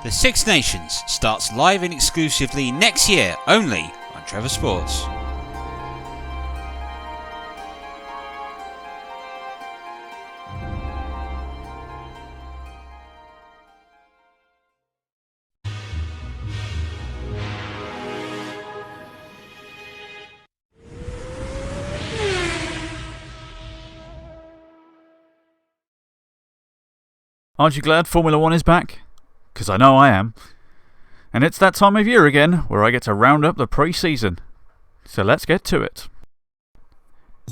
The Six Nations starts live and exclusively next year, only on Trevor Sports. Aren't you glad Formula 1 is back? Because I know I am. And it's that time of year again where I get to round up the pre-season. So let's get to it.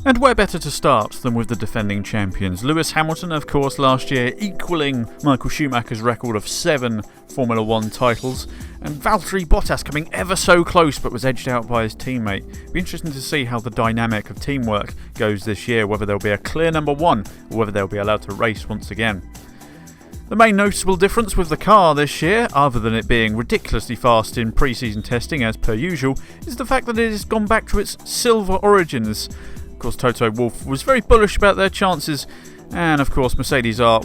And where better to start than with the defending champions. Lewis Hamilton, of course, last year equalling Michael Schumacher's record of 7 Formula 1 titles. And Valtteri Bottas coming ever so close but was edged out by his teammate. It'll be interesting to see how the dynamic of teamwork goes this year, whether there'll be a clear number 1 or whether they'll be allowed to race once again. The main noticeable difference with the car this year, other than it being ridiculously fast in pre-season testing as per usual, is the fact that it has gone back to its silver origins. Of course, Toto Wolff was very bullish about their chances, and of course Mercedes are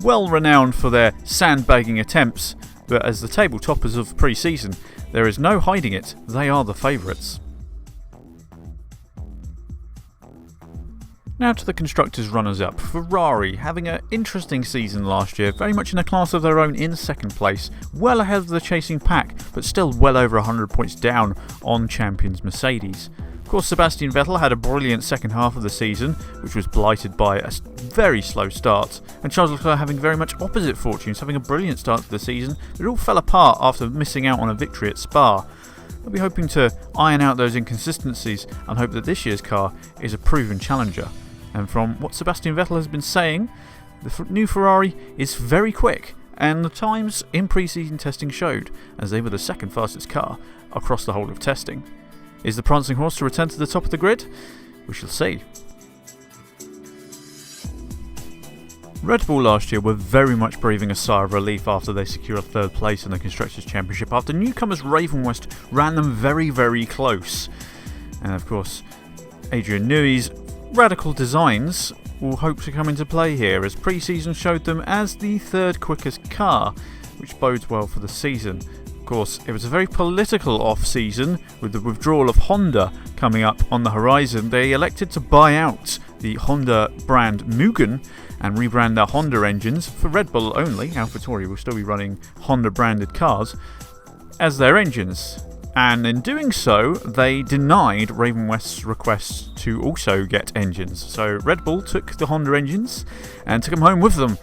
well renowned for their sandbagging attempts, but as the table toppers of pre-season, there is no hiding it, they are the favourites. Now to the Constructors' runners-up. Ferrari having an interesting season last year, very much in a class of their own in second place, well ahead of the chasing pack, but still well over 100 points down on champions Mercedes. Of course, Sebastian Vettel had a brilliant second half of the season, which was blighted by a very slow start, and Charles Leclerc having very much opposite fortunes, having a brilliant start to the season, but it all fell apart after missing out on a victory at Spa. They'll be hoping to iron out those inconsistencies and hope that this year's car is a proven challenger. And from what Sebastian Vettel has been saying, the new Ferrari is very quick, and the times in pre-season testing showed, as they were the second fastest car across the whole of testing. Is the prancing horse to return to the top of the grid? We shall see. Red Bull last year were very much breathing a sigh of relief after they secured third place in the Constructors' Championship after newcomers Ravenwest ran them very, very close. And of course, Adrian Newey's radical designs will hope to come into play here, as pre-season showed them as the third quickest car, which bodes well for the season. Of course, it was a very political off-season, with the withdrawal of Honda coming up on the horizon. They elected to buy out the Honda brand Mugen and rebrand their Honda engines for Red Bull only. AlphaTauri will still be running Honda branded cars as their engines. And in doing so, they denied Ravenwest's request to also get engines. So Red Bull took the Honda engines and took them home with them.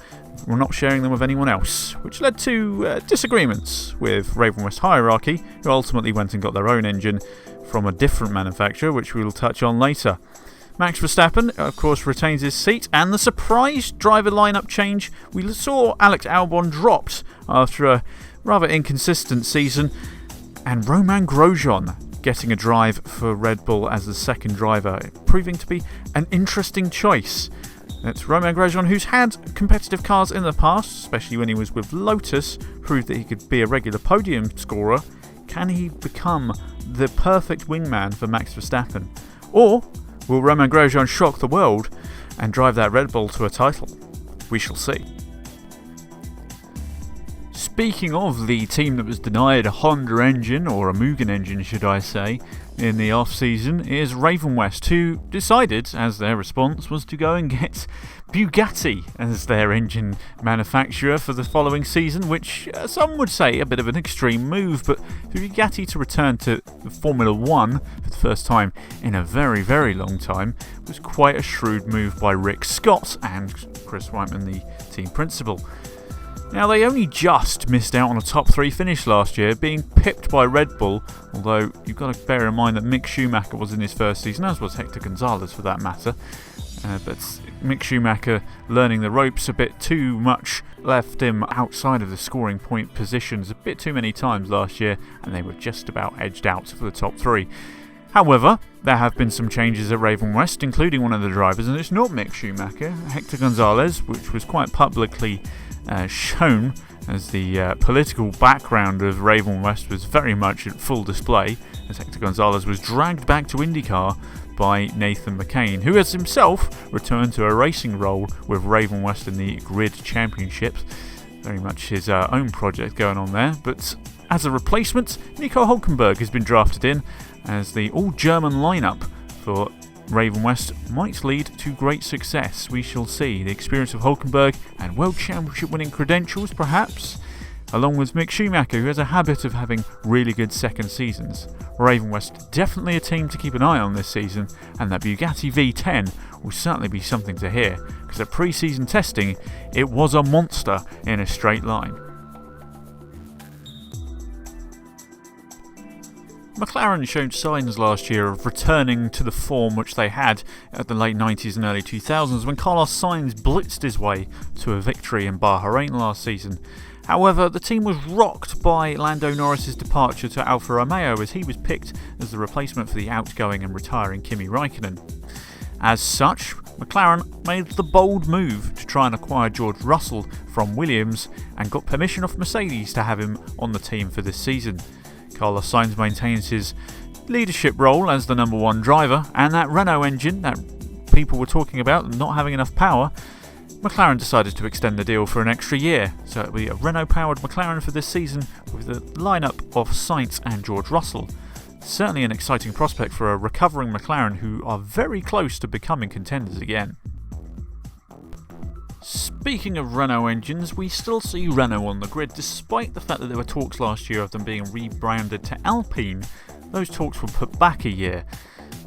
We're not sharing them with anyone else, which led to disagreements with Ravenwest hierarchy, who ultimately went and got their own engine from a different manufacturer, which we will touch on later. Max Verstappen, of course, retains his seat, and the surprise driver lineup change, we saw Alex Albon dropped after a rather inconsistent season, and Romain Grosjean getting a drive for Red Bull as the second driver, proving to be an interesting choice. It's Romain Grosjean, who's had competitive cars in the past, especially when he was with Lotus, proved that he could be a regular podium scorer. Can he become the perfect wingman for Max Verstappen? Or will Romain Grosjean shock the world and drive that Red Bull to a title? We shall see. Speaking of the team that was denied a Honda engine, or a Mugen engine should I say, in the off-season, is Ravenwest, who decided, as their response, was to go and get Bugatti as their engine manufacturer for the following season, which some would say a bit of an extreme move, but for Bugatti to return to Formula 1 for the first time in a very, very long time was quite a shrewd move by Rick Scott and Chris Weitman, the team principal. Now, they only just missed out on a top 3 finish last year, being pipped by Red Bull, although you've got to bear in mind that Mick Schumacher was in his first season, as was Hector Gonzalez for that matter. But Mick Schumacher, learning the ropes a bit too much, left him outside of the scoring point positions a bit too many times last year, and they were just about edged out for the top 3. However, there have been some changes at Ravenwest, including one of the drivers, and it's not Mick Schumacher, Hector Gonzalez, which was quite publicly shown, as the political background of Ravenwest was very much at full display, as Hector Gonzalez was dragged back to IndyCar by Nathan McCain, who has himself returned to a racing role with Ravenwest in the Grid Championships. Very much his own project going on there. But as a replacement, Nico Hülkenberg has been drafted in as the all-German lineup for Ravenwest might lead to great success. We shall see. The experience of Hülkenberg and World Championship winning credentials, perhaps, along with Mick Schumacher, who has a habit of having really good second seasons. Ravenwest definitely a team to keep an eye on this season, and that Bugatti V10 will certainly be something to hear, because at pre-season testing it was a monster in a straight line. McLaren showed signs last year of returning to the form which they had at the late 90s and early 2000s when Carlos Sainz blitzed his way to a victory in Bahrain last season. However, the team was rocked by Lando Norris's departure to Alfa Romeo as he was picked as the replacement for the outgoing and retiring Kimi Raikkonen. As such, McLaren made the bold move to try and acquire George Russell from Williams and got permission off Mercedes to have him on the team for this season. Carlos Sainz maintains his leadership role as the number one driver, and that Renault engine that people were talking about not having enough power, McLaren decided to extend the deal for an extra year, so it'll be a Renault-powered McLaren for this season with the lineup of Sainz and George Russell. Certainly an exciting prospect for a recovering McLaren who are very close to becoming contenders again. Speaking of Renault engines, we still see Renault on the grid despite the fact that there were talks last year of them being rebranded to Alpine. Those talks were put back a year.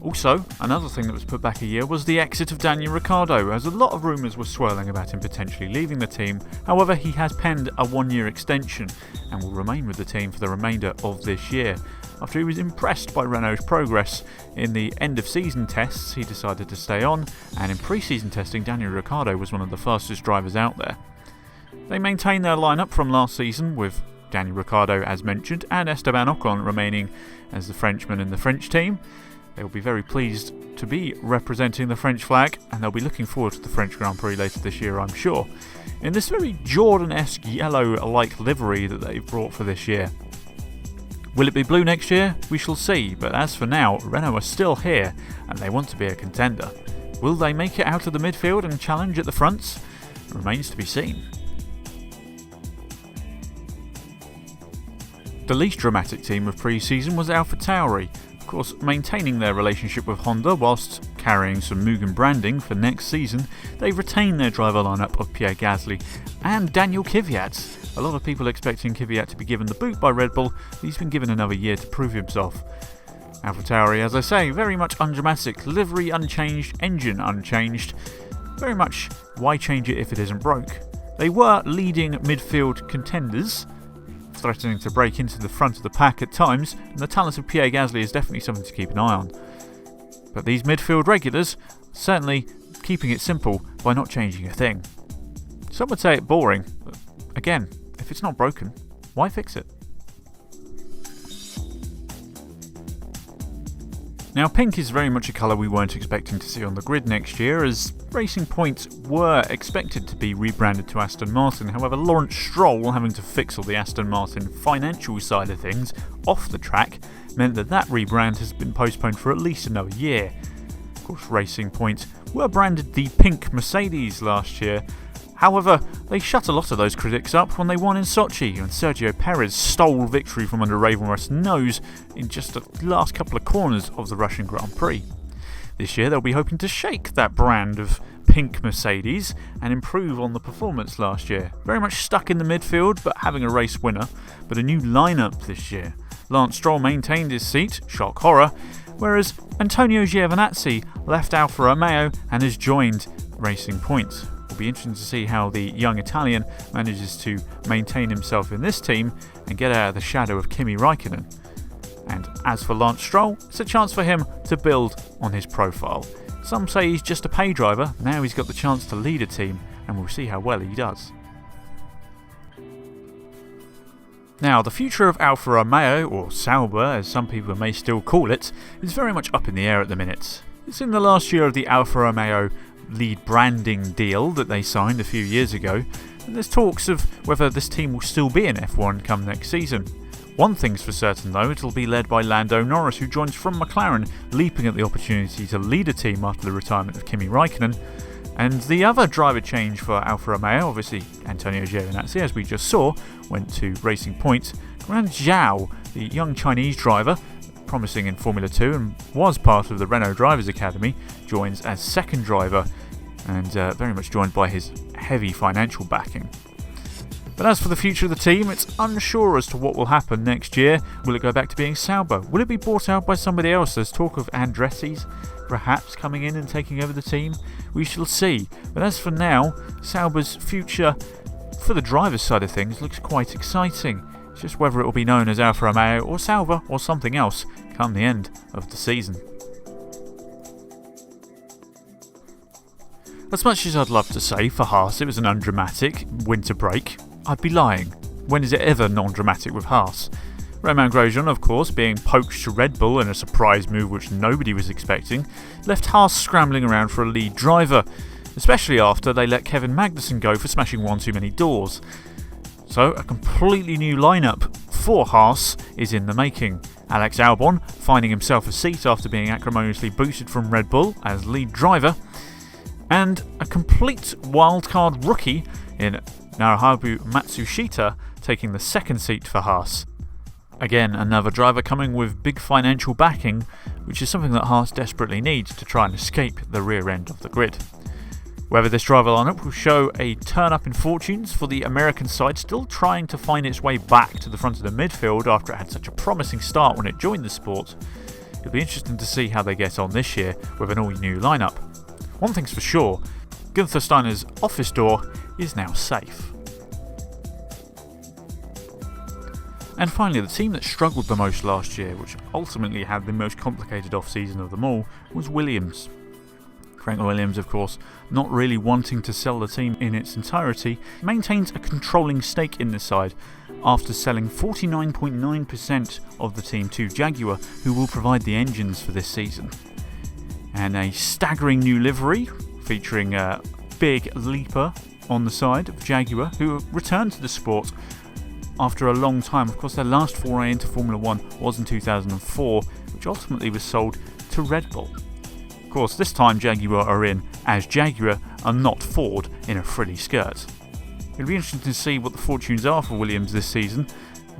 Also, another thing that was put back a year was the exit of Daniel Ricciardo, as a lot of rumours were swirling about him potentially leaving the team. However, he has penned a 1-year extension and will remain with the team for the remainder of this year. After he was impressed by Renault's progress in the end-of-season tests, he decided to stay on, and in pre-season testing, Daniel Ricciardo was one of the fastest drivers out there. They maintained their lineup from last season, with Daniel Ricciardo, as mentioned, and Esteban Ocon remaining as the Frenchman in the French team. They will be very pleased to be representing the French flag, and they'll be looking forward to the French Grand Prix later this year, I'm sure, in this very Jordan-esque yellow-like livery that they've brought for this year. Will it be blue next year? We shall see, but as for now, Renault are still here and they want to be a contender. Will they make it out of the midfield and challenge at the fronts? It remains to be seen. The least dramatic team of pre-season was AlphaTauri, of course maintaining their relationship with Honda whilst carrying some Mugen branding for next season. They've retained their driver lineup of Pierre Gasly and Daniel Kvyat. A lot of people expecting Kvyat to be given the boot by Red Bull, but he's been given another year to prove himself. AlphaTauri, as I say, very much undramatic, livery unchanged, engine unchanged. Very much, why change it if it isn't broke? They were leading midfield contenders, threatening to break into the front of the pack at times, and the talent of Pierre Gasly is definitely something to keep an eye on. But these midfield regulars, certainly keeping it simple by not changing a thing. Some would say it boring, but again, if it's not broken, why fix it? Now, pink is very much a colour we weren't expecting to see on the grid next year, as Racing Point were expected to be rebranded to Aston Martin. However, Lawrence Stroll having to fix all the Aston Martin financial side of things off the track meant that rebrand has been postponed for at least another year. Of course, Racing Point were branded the pink Mercedes last year. However, they shut a lot of those critics up when they won in Sochi, and Sergio Perez stole victory from under Ravenwest's nose in just the last couple of corners of the Russian Grand Prix. This year they'll be hoping to shake that brand of pink Mercedes and improve on the performance last year. Very much stuck in the midfield but having a race winner, but a new lineup this year. Lance Stroll maintained his seat, shock horror, whereas Antonio Giovinazzi left Alfa Romeo and has joined Racing Point. It'll be interesting to see how the young Italian manages to maintain himself in this team and get out of the shadow of Kimi Raikkonen. And as for Lance Stroll, it's a chance for him to build on his profile. Some say he's just a pay driver, now he's got the chance to lead a team, and we'll see how well he does. Now, the future of Alfa Romeo, or Sauber as some people may still call it, is very much up in the air at the minute. It's in the last year of the Alfa Romeo lead branding deal that they signed a few years ago, and there's talks of whether this team will still be in F1 come next season. One thing's for certain though, it'll be led by Lando Norris, who joins from McLaren, leaping at the opportunity to lead a team after the retirement of Kimi Raikkonen, And the other driver change for Alfa Romeo, obviously Antonio Giovinazzi, as we just saw, went to Racing Point. Guan Zhao, the young Chinese driver, promising in Formula 2 and was part of the Renault Drivers Academy, joins as second driver and very much joined by his heavy financial backing. But as for the future of the team, it's unsure as to what will happen next year. Will it go back to being Sauber? Will it be bought out by somebody else? There's talk of Andretti's perhaps coming in and taking over the team. We shall see. But as for now, Sauber's future for the driver's side of things looks quite exciting. It's just whether it will be known as Alfa Romeo or Sauber or something else come the end of the season. As much as I'd love to say for Haas it was an undramatic winter break, I'd be lying. When is it ever non-dramatic with Haas? Romain Grosjean, of course, being poached to Red Bull in a surprise move which nobody was expecting, left Haas scrambling around for a lead driver, especially after they let Kevin Magnussen go for smashing one too many doors. So a completely new lineup for Haas is in the making. Alex Albon finding himself a seat after being acrimoniously booted from Red Bull as lead driver, and a complete wildcard rookie in Naruhabu Matsushita taking the second seat for Haas. Again, another driver coming with big financial backing, which is something that Haas desperately needs to try and escape the rear end of the grid. Whether this driver lineup will show a turn-up in fortunes for the American side, still trying to find its way back to the front of the midfield after it had such a promising start when it joined the sport, it'll be interesting to see how they get on this year with an all-new lineup. One thing's for sure, Gunther Steiner's office door is now safe. And finally, the team that struggled the most last year, which ultimately had the most complicated off-season of them all, was Williams. Frank Williams, of course, not really wanting to sell the team in its entirety, maintains a controlling stake in the side after selling 49.9% of the team to Jaguar, who will provide the engines for this season. And a staggering new livery featuring a big leaper on the side of Jaguar, who returned to the sport after a long time. Of course, their last foray into Formula 1 was in 2004, which ultimately was sold to Red Bull. Of course, this time Jaguar are in as Jaguar and not Ford in a frilly skirt. It'll be interesting to see what the fortunes are for Williams this season,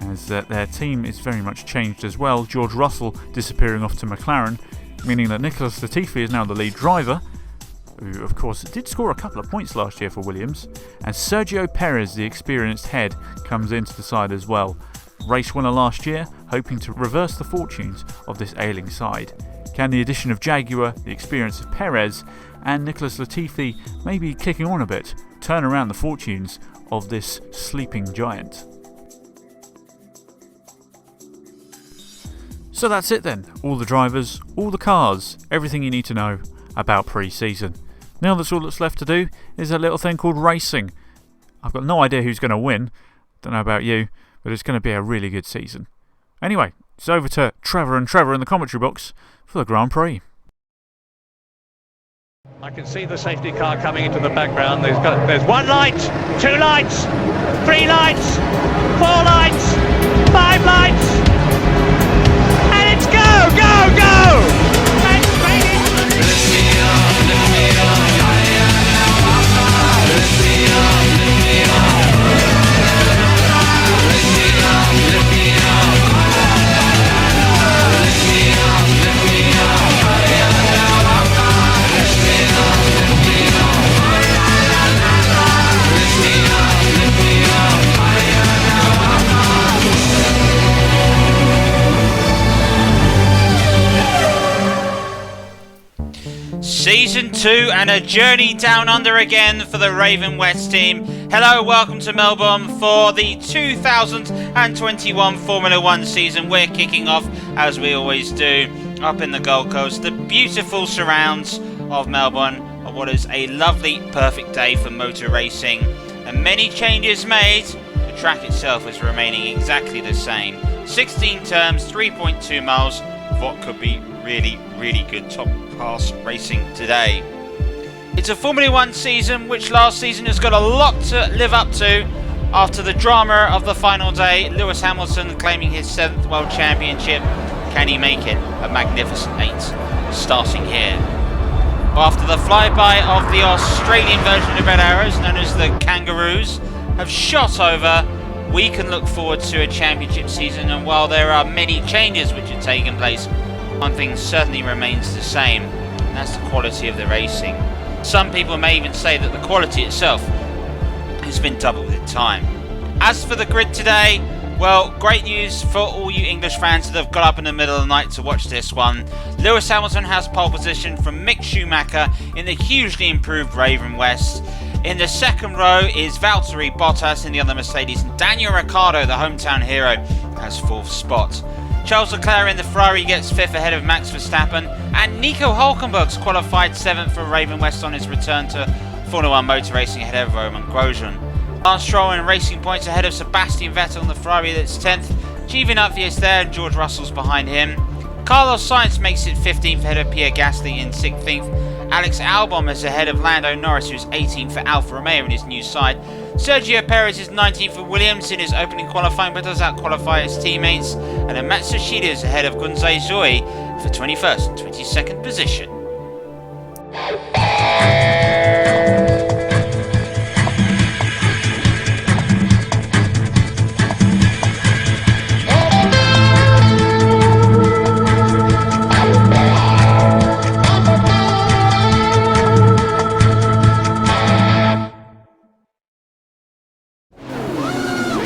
as their team is very much changed as well. George Russell disappearing off to McLaren, meaning that Nicholas Latifi is now the lead driver, who of course did score a couple of points last year for Williams, and Sergio Perez, the experienced head, comes into the side as well. Race winner last year, hoping to reverse the fortunes of this ailing side. Can the addition of Jaguar, the experience of Perez, and Nicholas Latifi maybe kicking on a bit, turn around the fortunes of this sleeping giant? So that's it then. All the drivers, all the cars, everything you need to know about pre-season. Now that's all that's left to do is a little thing called racing. I've got no idea who's going to win. Don't know about you, but it's going to be a really good season. Anyway, it's over to Trevor and Trevor in the commentary box for the Grand Prix. I can see the safety car coming into the background. There's one light, two lights, three lights, four lights, five lights, and it's go, go, go! And straight into Season 2 and a journey down under again for the Ravenwest team. Hello, welcome to Melbourne for the 2021 Formula 1 season. We're kicking off, as we always do, up in the Gold Coast, the beautiful surrounds of Melbourne, on what is a lovely, perfect day for motor racing. And many changes made. The track itself is remaining exactly the same. 16 turns, 3.2 miles, what could be really, really good top class racing today. It's a Formula 1 season which last season has got a lot to live up to after the drama of the final day. Lewis Hamilton claiming his 7th World Championship. Can he make it a magnificent 8? Starting here. After the flyby of the Australian version of Red Arrows, known as the Kangaroos, have shot over, we can look forward to a championship season. And while there are many changes which have taken place, one thing certainly remains the same, and that's the quality of the racing. Some people may even say that the quality itself has been doubled in time. As for the grid today, well, great news for all you English fans that have got up in the middle of the night to watch this one. Lewis Hamilton has pole position from Mick Schumacher in the hugely improved Ravenwest. In the second row is Valtteri Bottas in the other Mercedes, and Daniel Ricciardo, the hometown hero, has 4th spot. Charles Leclerc in the Ferrari gets 5th ahead of Max Verstappen, and Nico Hülkenberg's qualified 7th for Ravenwest on his return to Formula 1 motor racing ahead of Roman Grosjean. Lance Stroll in racing points ahead of Sebastian Vettel on the Ferrari that's 10th. Giovinazzi is there and George Russell's behind him. Carlos Sainz makes it 15th ahead of Pierre Gasly in 16th. Alex Albon is ahead of Lando Norris, who's 18th for Alfa Romeo in his new side. Sergio Perez is 19th for Williams in his opening qualifying, but does out-qualify his teammates. And then Matsushita is ahead of Gunzai Zoi for 21st and 22nd position.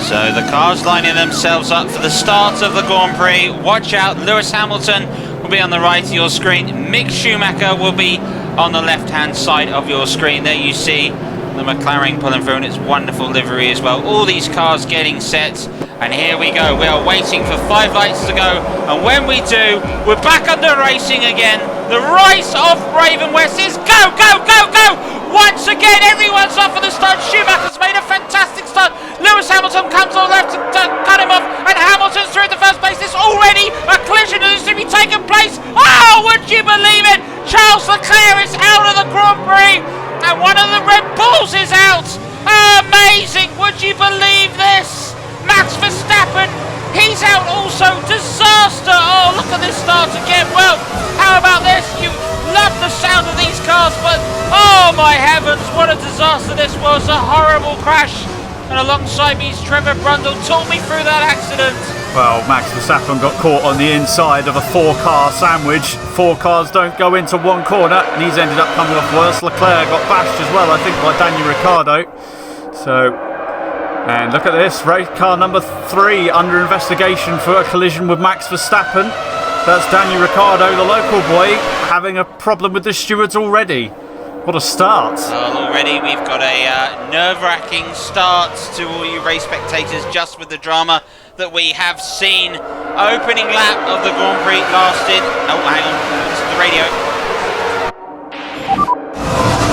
So the cars lining themselves up for the start of the Grand Prix. Watch out, Lewis Hamilton will be on the right of your screen. Mick Schumacher will be on the left-hand side of your screen. There you see the McLaren pulling through in its wonderful livery as well. All these cars getting set. And here we go. We are waiting for 5 lights to go. And when we do, we're back under racing again. The race of Ravenwest is go, go, go, go! Once again, everyone's off at the start. Schumacher's made a fantastic start. Lewis Hamilton comes on left to cut him off, and Hamilton's through the first place. There's already a collision that is to be taken place. Oh, would you believe it? Charles Leclerc is out of the Grand Prix, and one of the Red Bulls is out. Amazing! Would you believe this? Max Verstappen, he's out also. Disaster! Oh, look at this start again. Well, how about this? You love the sound of these cars, but oh my heavens, what a disaster this was. A horrible crash. And alongside me is Trevor Brundle. Talk me through that accident. Well, Max Verstappen got caught on the inside of a 4-car sandwich. 4 cars don't go into one corner, and he's ended up coming off worse. Leclerc got bashed as well, I think, by Daniel Ricciardo. So, and look at this, race car number 3 under investigation for a collision with Max Verstappen. That's Daniel Ricciardo, the local boy, having a problem with the stewards already. What a start. Well, already we've got a nerve-wracking start to all you race spectators, just with the drama that we have seen. Opening lap of the Grand Prix lasted... Oh, hang on, to the radio.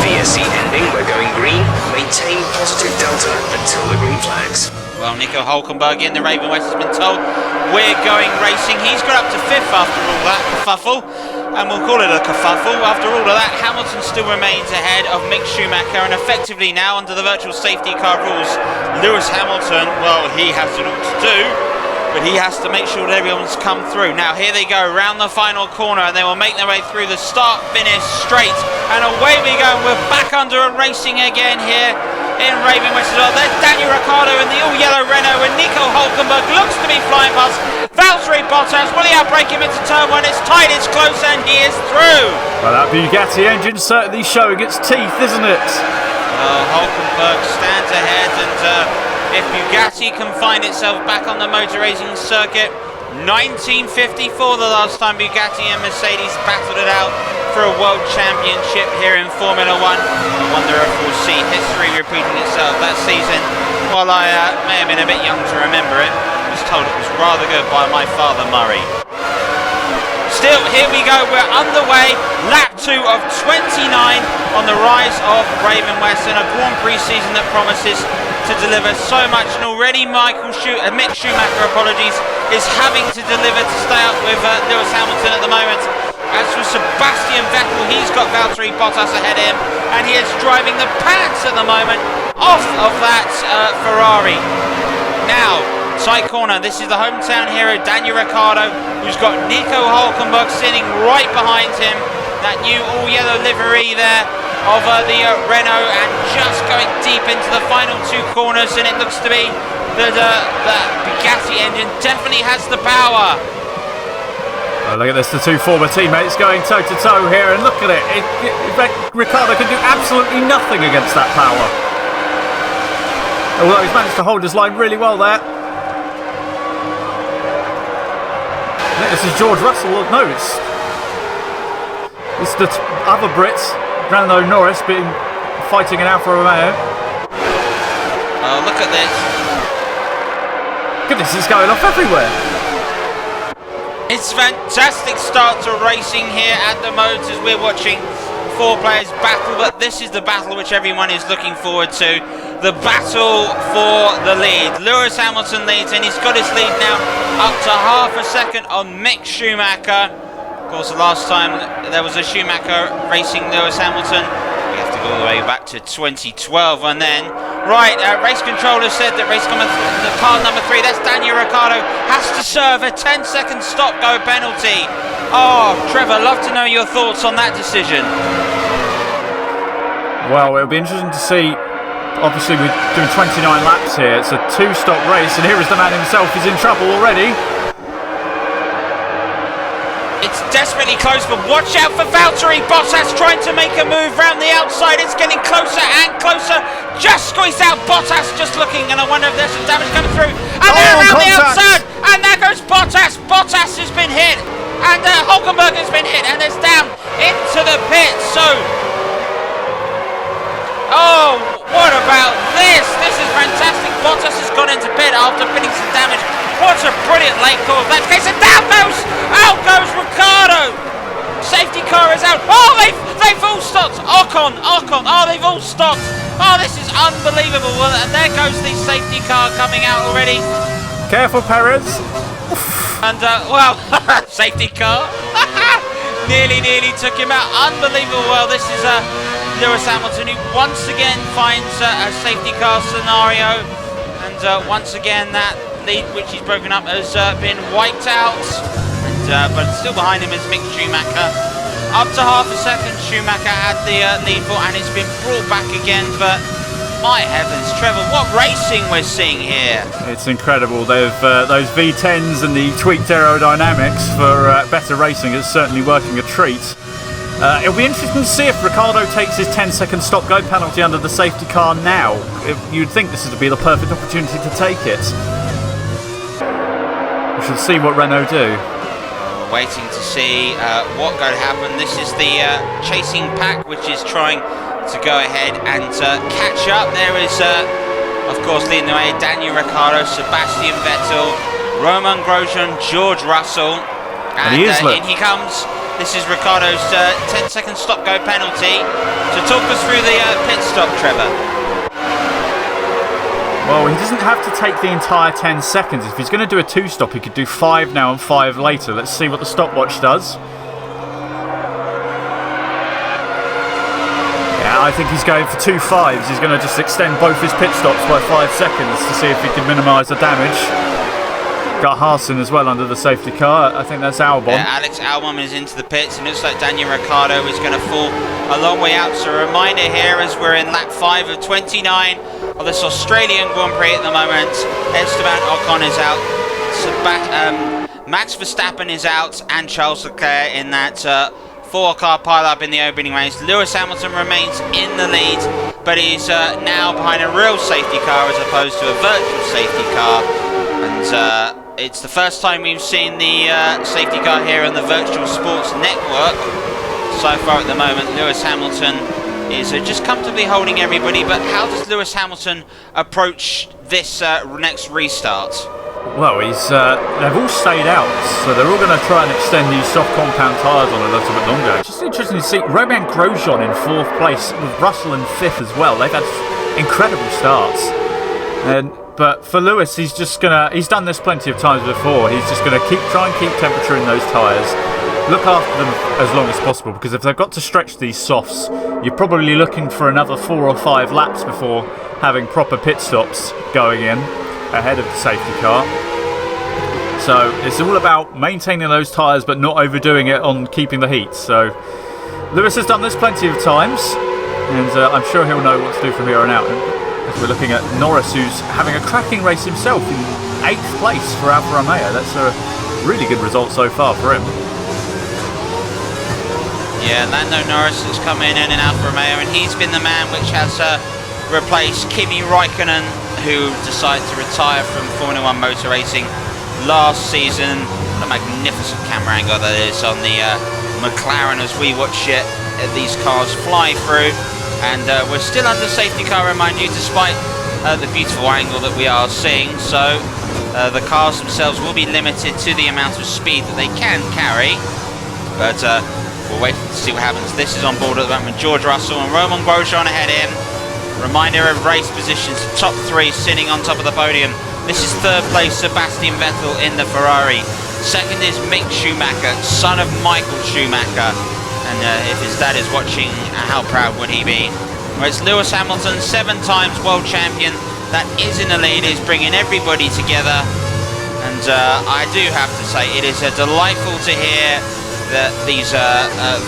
VSC ending, we're going green. Maintain positive delta until the green flags. Well, Nico Hülkenberg in the Ravenwest has been told we're going racing. He's got up to 5th after all that kerfuffle, and we'll call it a kerfuffle. After all of that, Hamilton still remains ahead of Mick Schumacher, and effectively now, under the virtual safety car rules, Lewis Hamilton, well, he has it all to do, but he has to make sure that everyone's come through. Now, here they go, round the final corner, and they will make their way through the start-finish straight, and away we go, and we're back under a racing again here in Ravenwest as well. There's Daniel Ricciardo in the all-yellow Renault, and Nico Hülkenberg looks to be flying past Valtteri Bottas. Will he outbrake him into turn 1? It's tight, it's close, and he is through. Well, that Bugatti engine certainly showing its teeth, isn't it? Well, Hülkenberg stands ahead, and if Bugatti can find itself back on the motor racing circuit, 1954 the last time Bugatti and Mercedes battled it out for a world championship here in Formula 1. I wonder if we'll see history repeating itself that season. While I may have been a bit young to remember it, I was told it was rather good by my father Murray. Still, here we go, we're underway, lap 2 of 29 on the rise of Ravenwest in a Grand Prix season that promises to deliver so much, and already Mick Schumacher, apologies, is having to deliver to stay up with Lewis Hamilton at the moment. As for Sebastian Vettel, he's got Valtteri Bottas ahead of him, and he is driving the pants at the moment off of that Ferrari. Now, side corner, this is the hometown hero, Daniel Ricciardo, who's got Nico Hülkenberg sitting right behind him. that new all-yellow livery there of the Renault, and just going deep into the final two corners, and it looks to be that the Bugatti engine definitely has the power. Oh, look at this, the two former teammates going toe-to-toe here, and look at it. Ricciardo can do absolutely nothing against that power. Although he's managed to hold his line really well there. I think this is George Russell. No, it's the other Brits, Lando Norris, fighting in Alfa Romeo. Oh, look at this. Goodness, he's going off everywhere. It's a fantastic start to racing here at the Motors. We're watching four players battle, but this is the battle which everyone is looking forward to. The battle for the lead. Lewis Hamilton leads, and he's got his lead now up to half a second on Mick Schumacher. Of course, the last time there was a Schumacher racing Lewis Hamilton, we have to go all the way back to 2012, and then race controller said that car number 3, that's Daniel Ricciardo, has to serve a 10-second stop-go penalty. Oh, Trevor, love to know your thoughts on that decision. Well, it'll be interesting to see. Obviously, we're doing 29 laps here. It's a two-stop race, and here is the man himself. He's in trouble already. It's desperately close, but watch out for Valtteri Bottas trying to make a move round the outside. It's getting closer and closer. Just squeezed out. Bottas just looking, and I wonder if there's some damage coming through. And they're around the outside, and there goes Bottas. Bottas has been hit, and Hulkenberg has been hit, and it's down into the pit. So, oh, what about this? This is fantastic. Bottas has gone into pit after pinning some damage. What a brilliant late call. That case, and out goes Ricciardo. Safety car is out. Oh, they've all stopped. Ocon. Oh, they've all stopped. Oh, this is unbelievable. Well, and there goes the safety car coming out already. Careful, Perez. And well, safety car. nearly took him out. Unbelievable. Well, this is Lewis Hamilton, who once again finds a safety car scenario, and once again that lead which he's broken up has been wiped out, and, but still behind him is Mick Schumacher. Up to half a second Schumacher had the lead for, and it's been brought back again, but my heavens, Trevor, what racing we're seeing here. It's incredible. They've those V10s and the tweaked aerodynamics for better racing is certainly working a treat. It'll be interesting to see if Ricciardo takes his 10-second stop-go penalty under the safety car now. You'd think this would be the perfect opportunity to take it. We shall see what Renault do. Waiting to see what going to happen. This is the chasing pack, which is trying to go ahead and catch up. There is, of course, leading the way, Daniel Ricciardo, Sebastian Vettel, Romain Grosjean, George Russell, and in he comes. This is Ricciardo's 10-second stop-go penalty. So talk us through the pit stop, Trevor. Well, he doesn't have to take the entire 10 seconds. If he's going to do a two-stop, he could do 5 now and 5 later. Let's see what the stopwatch does. Yeah, I think he's going for 2 5s. He's going to just extend both his pit stops by 5 seconds to see if he can minimise the damage. Got Haasson as well under the safety car. I think that's Albon. Yeah, Alex Albon is into the pits, and it looks like Daniel Ricciardo is going to fall a long way out. So a reminder here, as we're in lap 5 of 29 of this Australian Grand Prix at the moment, Esteban Ocon is out, Max Verstappen is out, and Charles Leclerc in that 4-car pile-up in the opening race. Lewis Hamilton remains in the lead, but he's now behind a real safety car as opposed to a virtual safety car. And it's the first time we've seen the safety car here on the Virtual Sports Network. So far at the moment, Lewis Hamilton is just comfortably holding everybody, but how does Lewis Hamilton approach this next restart? Well, they've all stayed out, so they're all going to try and extend these soft compound tyres on a little bit longer. It's just interesting to see Romain Grosjean in 4th place, with Russell in 5th as well. They've had incredible starts. But for Lewis, he's done this plenty of times before. He's just going to try and keep temperature in those tyres, look after them as long as possible, because if they've got to stretch these softs, you're probably looking for another 4 or 5 laps before having proper pit stops going in ahead of the safety car. So it's all about maintaining those tyres but not overdoing it on keeping the heat. So Lewis has done this plenty of times, and I'm sure he'll know what to do from here on out. As we're looking at Norris, who's having a cracking race himself in 8th place for Alfa Romeo. That's a really good result so far for him. Yeah, Lando Norris has come in Alfa Romeo, and he's been the man which has replaced Kimi Räikkönen, who decided to retire from Formula 1 motor racing last season. What a magnificent camera angle that is on the McLaren as we watch these cars fly through. And we're still under safety car, remind you, despite the beautiful angle that we are seeing. So the cars themselves will be limited to the amount of speed that they can carry. But we'll wait to see what happens. This is on board at the moment. George Russell and Romain Grosjean ahead of him. Reminder of race positions, top 3 sitting on top of the podium. This is 3rd place, Sebastian Vettel in the Ferrari. 2nd is Mick Schumacher, son of Michael Schumacher. And if his dad is watching, how proud would he be? Well, it's Lewis Hamilton, 7 times world champion, that is in the lead, is bringing everybody together. And I do have to say, it is delightful to hear that these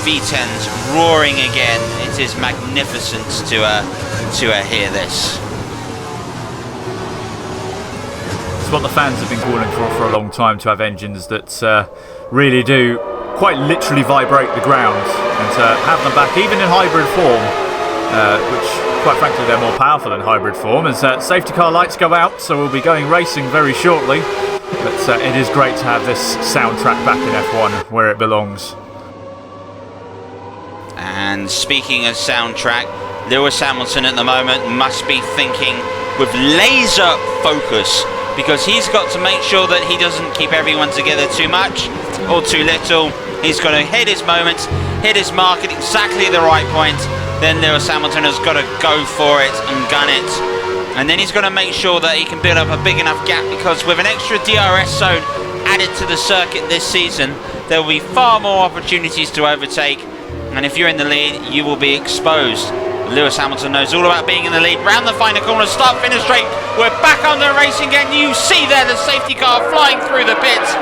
V10s roaring again. It is magnificent to hear this. It's what the fans have been calling for a long time, to have engines that really do quite literally vibrate the ground, and to have them back even in hybrid form, which quite frankly they're more powerful in hybrid form, as safety car lights go out, so we'll be going racing very shortly. But it is great to have this soundtrack back in F1 where it belongs. And speaking of soundtrack, Lewis Hamilton at the moment must be thinking with laser focus, because he's got to make sure that he doesn't keep everyone together too much or too little. He's got to hit his moments, hit his mark at exactly the right point. Then Lewis Hamilton has got to go for it and gun it. And then he's got to make sure that he can build up a big enough gap, because with an extra DRS zone added to the circuit this season, there will be far more opportunities to overtake. And if you're in the lead, you will be exposed. Lewis Hamilton knows all about being in the lead. Round the final corner, start, finish straight. We're back on the racing again. You see there the safety car flying through the pits.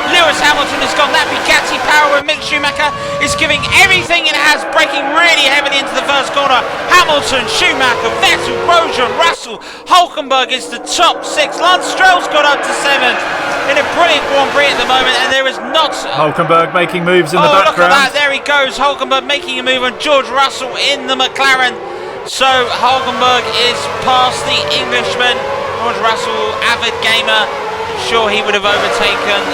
Lewis Hamilton has got that Bugatti power, and Mick Schumacher is giving everything it has, braking really heavily into the first corner. Hamilton, Schumacher, Vettel, Grosjean, Russell, Hulkenberg is the top 6. Lance Stroll's got up to 7th in a brilliant Grand Prix at the moment, and there is not... Hulkenberg making moves in the background. Look at that, there he goes. Hulkenberg making a move on George Russell in the McLaren. So Hulkenberg is past the Englishman. George Russell, avid gamer, sure he would have overtaken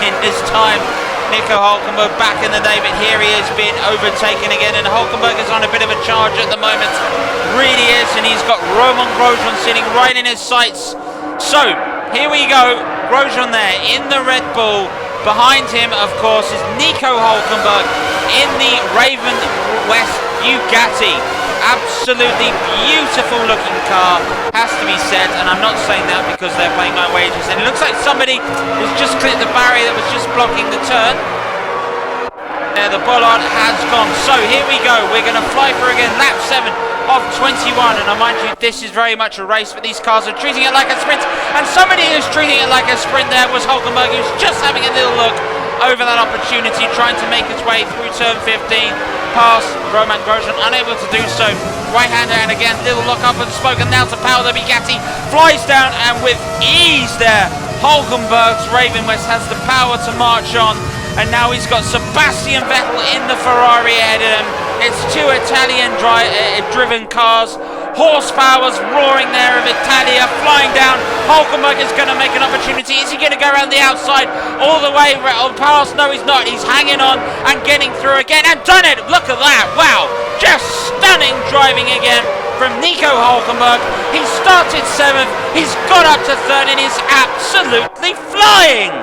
in his time Nico Hulkenberg back in the day, but here he is being overtaken again, and Hulkenberg is on a bit of a charge at the moment, really is, and he's got Romain Grosjean sitting right in his sights. So here we go, Grosjean there in the Red Bull. Behind him, of course, is Nico Hulkenberg in the Ravenwest Bugatti. Absolutely beautiful looking car, has to be said, and I'm not saying that because they're paying my wages. And it looks like somebody has just clipped the barrier that was just blocking the turn. There, the bollard has gone. So here we go, we're going to fly through again, lap 7 of 21, and I mind you, this is very much a race, but these cars are treating it like a sprint, and somebody who's treating it like a sprint there was Hulkenberg, who's just having a little look over that opportunity, trying to make his way through turn 15, past Romain Grosjean, unable to do so. Right-hander, and again, little look up and spoken now to power the Bugatti, flies down, and with ease there, Hulkenberg's Ravenwest has the power to march on, and now he's got Sebastian Vettel in the Ferrari ahead of him. It's 2 Italian-driven cars. Horsepower's roaring there of Italia, flying down. Hulkenberg is going to make an opportunity. Is he going to go around the outside all the way past? No, he's not. He's hanging on and getting through again, and done it. Look at that. Wow. Just stunning driving again from Nico Hulkenberg. He started 7th. He's got up to 3rd, and he's absolutely flying.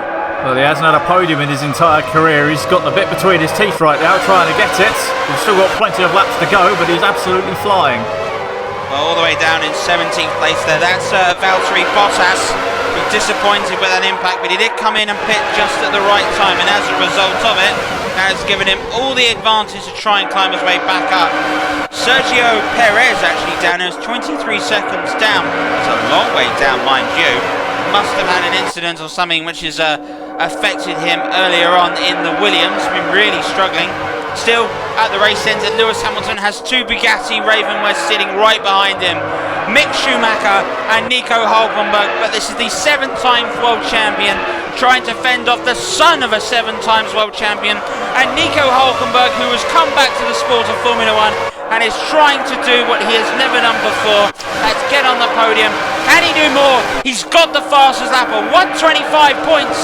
Well, he hasn't had a podium in his entire career. He's got the bit between his teeth right now, trying to get it. We've still got plenty of laps to go, but he's absolutely flying. Well, all the way down in 17th place there. That's Valtteri Bottas. He's disappointed with that impact, but he did come in and pit just at the right time, and as a result of it, that has given him all the advantage to try and climb his way back up. Sergio Perez actually down, as 23 seconds down. That's a long way down, mind you. Must have had an incident or something which has affected him earlier on in the Williams. Been really struggling. Still at the race centre, Lewis Hamilton has two Bugatti Ravenwest sitting right behind him. Mick Schumacher and Nico Hulkenberg, but this is the 7-time world champion trying to fend off the son of a 7-time world champion, and Nico Hulkenberg, who has come back to the sport of Formula 1 and is trying to do what he has never done before. Let's get on the podium. Can he do more? He's got the fastest lap of 125.6.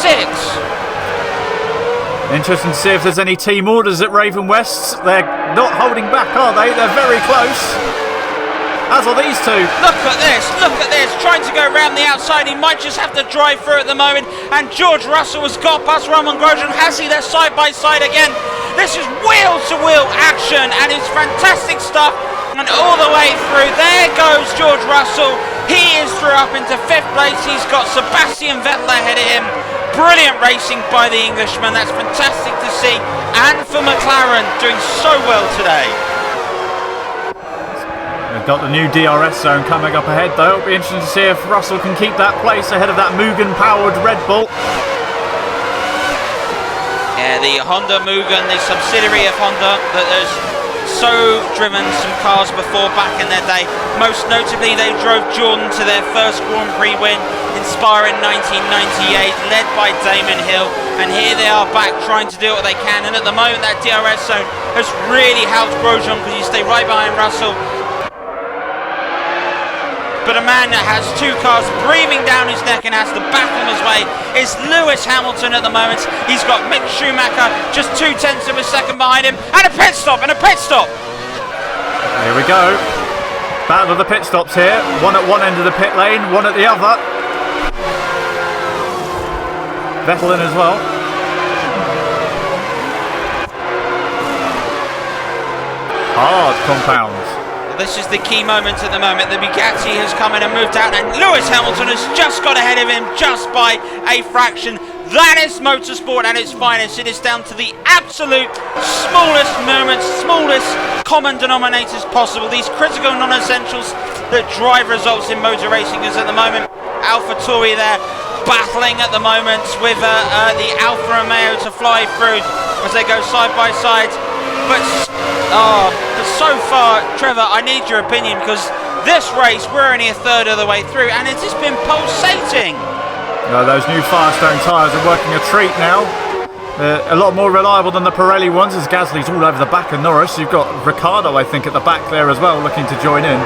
Interesting to see if there's any team orders at Ravenwest. They're not holding back, are they? They're very close. As are these two. Look at this, trying to go around the outside. He might just have to drive through at the moment. And George Russell has got past Roman Grosjean. Has he? They're side by side again. This is wheel-to-wheel action, and it's fantastic stuff. And all the way through, there goes George Russell. He is through up into 5th place. He's got Sebastian Vettel ahead of him. Brilliant racing by the Englishman. That's fantastic to see. And for McLaren, doing so well today. They've got the new DRS zone coming up ahead, though. It'll be interesting to see if Russell can keep that place ahead of that Mugen-powered Red Bull. Yeah, the Honda Mugen, the subsidiary of Honda, that has so driven some cars before back in their day. Most notably, they drove Jordan to their first Grand Prix win in Spa in 1998, led by Damon Hill. And here they are back trying to do what they can. And at the moment, that DRS zone has really helped Grosjean because you stay right behind Russell. But a man that has two cars breathing down his neck and has to back on his way is Lewis Hamilton at the moment. He's got Mick Schumacher just 0.2 of a second behind him. And a pit stop, Here we go. Battle of the pit stops here. One at one end of the pit lane, one at the other. Vettel in as well. Hard compound. This is the key moment at the moment. The Bugatti has come in and moved out, and Lewis Hamilton has just got ahead of him just by a fraction. That is motorsport at its finest. It is down to the absolute smallest moments, smallest common denominators possible. These critical non-essentials that drive results in motor racing is at the moment AlphaTauri there battling at the moment with the Alfa Romeo to fly through as they go side by side. But so far, Trevor, I need your opinion, because this race, we're only a third of the way through, and it has been pulsating. Those new Firestone tyres are working a treat now. A lot more reliable than the Pirelli ones, as Gasly's all over the back of Norris. You've got Ricciardo, I think, at the back there as well, looking to join in.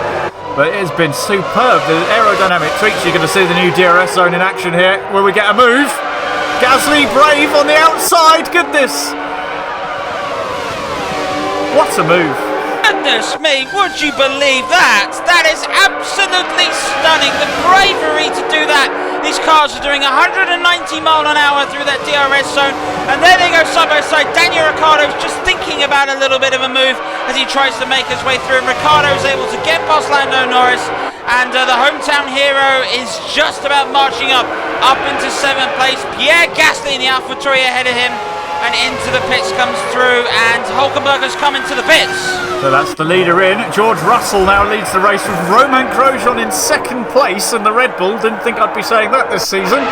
But it has been superb. The aerodynamic tweaks, you're going to see the new DRS zone in action here. Will we get a move? Gasly brave on the outside. Goodness. What a move. Goodness me, would you believe that? That is absolutely stunning. The bravery to do that. These cars are doing 190 miles an hour through that DRS zone, and there they go side by side. Daniel Ricciardo's just thinking about a little bit of a move as he tries to make his way through. Ricciardo's able to get past Lando Norris, and the hometown hero is just about marching up into 7th place. Pierre Gasly in the AlphaTauri ahead of him. And into the pits comes through, and Hulkenberg has come into the pits. So that's the leader in. George Russell now leads the race with Roman Grosjean in 2nd place, and the Red Bull. Didn't think I'd be saying that this season.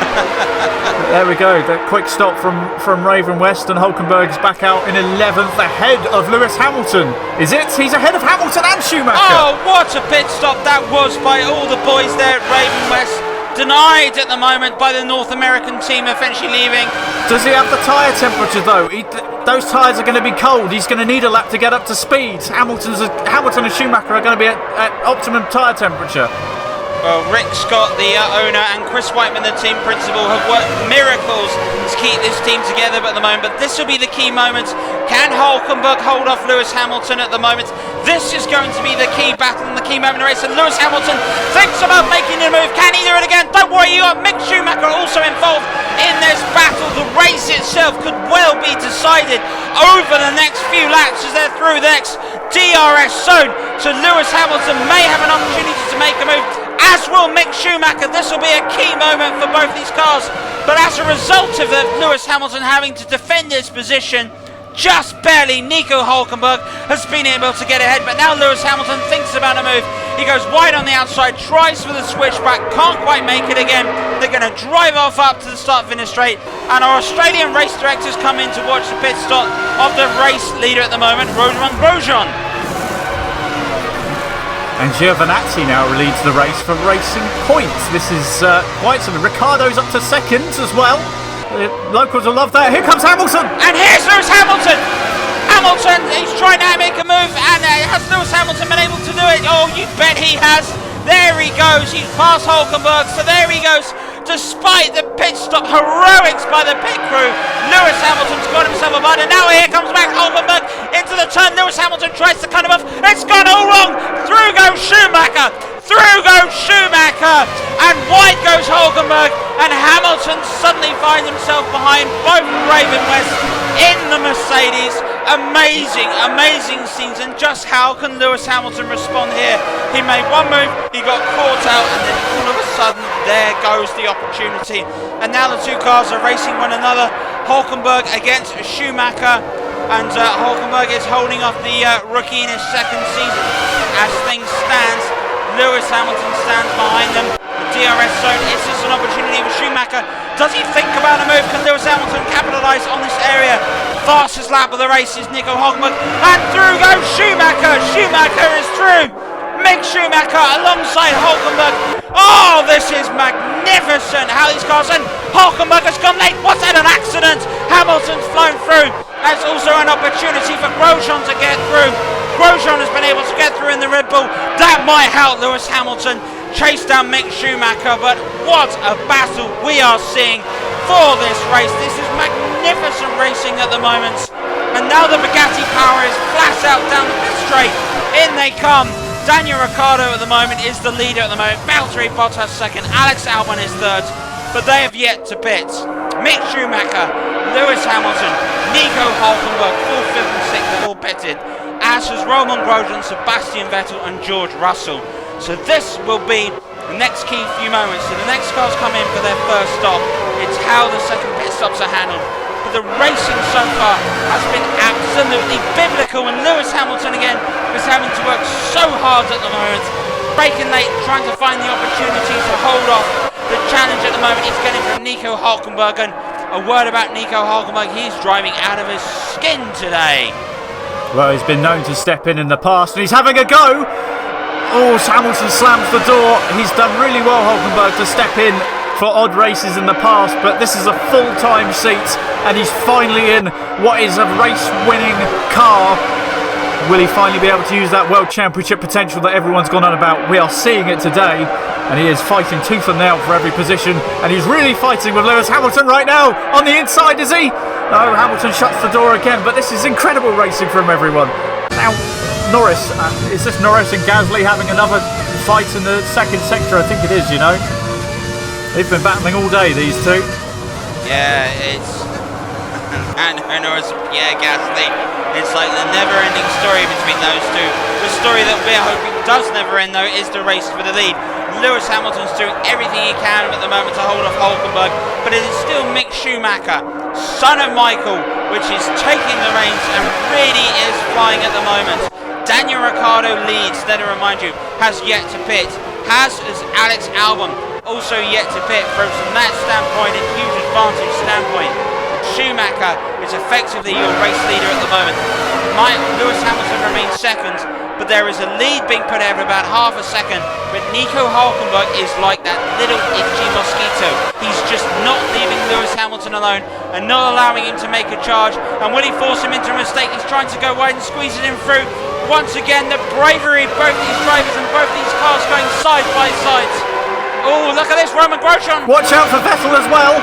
There we go. That quick stop from Ravenwest, and Hulkenberg's back out in 11th, ahead of Lewis Hamilton. Is it? He's ahead of Hamilton and Schumacher. Oh, what a pit stop that was by all the boys there at Ravenwest. Denied at the moment by the North American team eventually leaving. Does he have the tyre temperature though? Those tyres are going to be cold. He's going to need a lap to get up to speed. Hamilton and Schumacher are going to be at optimum tyre temperature. Well, Rick Scott, the owner, and Chris Whiteman, the team principal, have worked miracles to keep this team together at the moment. But this will be the key moment. Can Hulkenberg hold off Lewis Hamilton at the moment? This is going to be the key battle and the key moment in the race. And Lewis Hamilton thinks about making the move. Can he do it again? Don't worry, you got Mick Schumacher also involved in this battle. The race itself could well be decided over the next few laps as they're through the next DRS zone. So Lewis Hamilton may have an opportunity to make a move, as will Mick Schumacher. This will be a key moment for both these cars. But as a result of Lewis Hamilton having to defend his position, just barely Nico Hulkenberg has been able to get ahead. But now Lewis Hamilton thinks about a move. He goes wide on the outside, tries for the switchback, can't quite make it again. They're going to drive off up to the start-finish straight, and our Australian race directors come in to watch the pit stop of the race leader at the moment, Roman Grosjean. And Giovinazzi now leads the race for Racing Points. This is quite something. Ricardo's up to seconds as well. Locals will love that. Here comes Hamilton. And here's Lewis Hamilton. Hamilton, he's trying to make a move, and has Lewis Hamilton been able to do it? Oh, you bet he has. There he goes. He's past Hulkenberg, so there he goes. Despite the pit stop heroics by the pit crew, Lewis Hamilton's got himself a bite, and now here comes back Hulkenberg into the turn. Lewis Hamilton tries to cut him off. It's gone all wrong. Through goes Schumacher. Through goes Schumacher. And wide goes Hulkenberg. And Hamilton suddenly finds himself behind both Ravenwest in the Mercedes. Amazing, amazing scenes. And just how can Lewis Hamilton respond here? He made one move, he got caught out, and then all of a sudden, there goes the opportunity. And now the two cars are racing one another. Hulkenberg against Schumacher. And Hulkenberg is holding off the rookie in his second season. As things stand, Lewis Hamilton stands behind them. The DRS zone, is this an opportunity for Schumacher? Does he think about a move? Can Lewis Hamilton capitalise on this area? Fastest lap of the race is Nico Hulkenberg, and through goes Schumacher. Schumacher is through. Mick Schumacher alongside Hulkenberg. Oh, this is magnificent how these cars, and Hulkenberg has gone late. Was that an accident? Hamilton's flown through. That's also an opportunity for Grosjean to get through. Grosjean has been able to get through in the Red Bull. That might help Lewis Hamilton chase down Mick Schumacher, but what a battle we are seeing for this race. This is magnificent racing at the moment. And now the Bugatti power is flat out down the pit straight. In they come. Daniel Ricciardo at the moment is the leader at the moment. Valtteri Bottas second. Alex Albon is third. But they have yet to pit. Mick Schumacher, Lewis Hamilton, Nico Hulkenberg, 4th, 5th and 6th have all pitted. As has Roman Grosjean, Sebastian Vettel and George Russell. So this will be the next key few moments. So the next cars come in for their first stop. It's how the second pit stops are handled. But the racing so far has been absolutely biblical, and Lewis Hamilton again is having to work so hard at the moment. Braking late, trying to find the opportunity to hold off the challenge at the moment. He's getting from Nico Hulkenberg, and a word about Nico Hulkenberg, he's driving out of his skin today. Well, he's been known to step in the past, and he's having a go. Oh, Hamilton slams the door. He's done really well, Hulkenberg, to step in for odd races in the past, but this is a full-time seat, and he's finally in what is a race-winning car. Will he finally be able to use that World Championship potential that everyone's gone on about? We are seeing it today, and he is fighting tooth and nail for every position, and he's really fighting with Lewis Hamilton right now. On the inside, is he? No, Hamilton shuts the door again, but this is incredible racing from everyone. Now, Norris, is this Norris and Gasly having another fight in the second sector? I think it is, you know. They've been battling all day, these two. Yeah, it's and Norris and Pierre Gasly. It's like the never-ending story between those two. The story that we're hoping does never end, though, is the race for the lead. Lewis Hamilton's doing everything he can at the moment to hold off Hulkenberg, but it is still Mick Schumacher, son of Michael, which is taking the reins and really is flying at the moment. Daniel Ricciardo leads, let me remind you, has yet to pit. As is Alex Albon, also yet to pit. From that standpoint, a huge advantage standpoint. Schumacher is effectively your race leader at the moment. Lewis Hamilton remains second, but there is a lead being put over about half a second. But Nico Hulkenberg is like that little itchy mosquito. He's just not leaving Lewis Hamilton alone and not allowing him to make a charge. And will he force him into a mistake? He's trying to go wide and squeeze it in through. Once again, the bravery of both these drivers and both these cars going side by side. Oh, look at this, Roman Grosjean. Watch out for Vettel as well.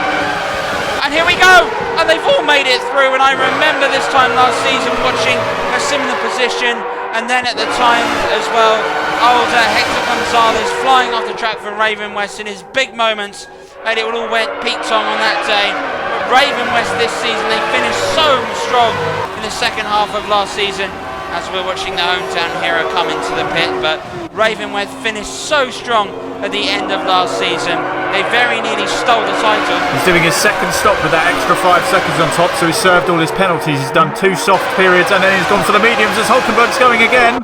And here we go, and they've all made it through. And I remember this time last season watching a similar position, and then at the time as well, older Hector Gonzalez flying off the track for Ravenwest in his big moments, and it all went Pete Tong on that day. But Ravenwest this season, they finished so strong in the second half of last season, as we're watching the hometown hero come into the pit. But Ravenwest finished so strong at the end of last season. They very nearly stole the title. He's doing his second stop with that extra 5 seconds on top, so he's served all his penalties. He's done 2 soft periods, and then he's gone for the mediums as Hulkenberg's going again.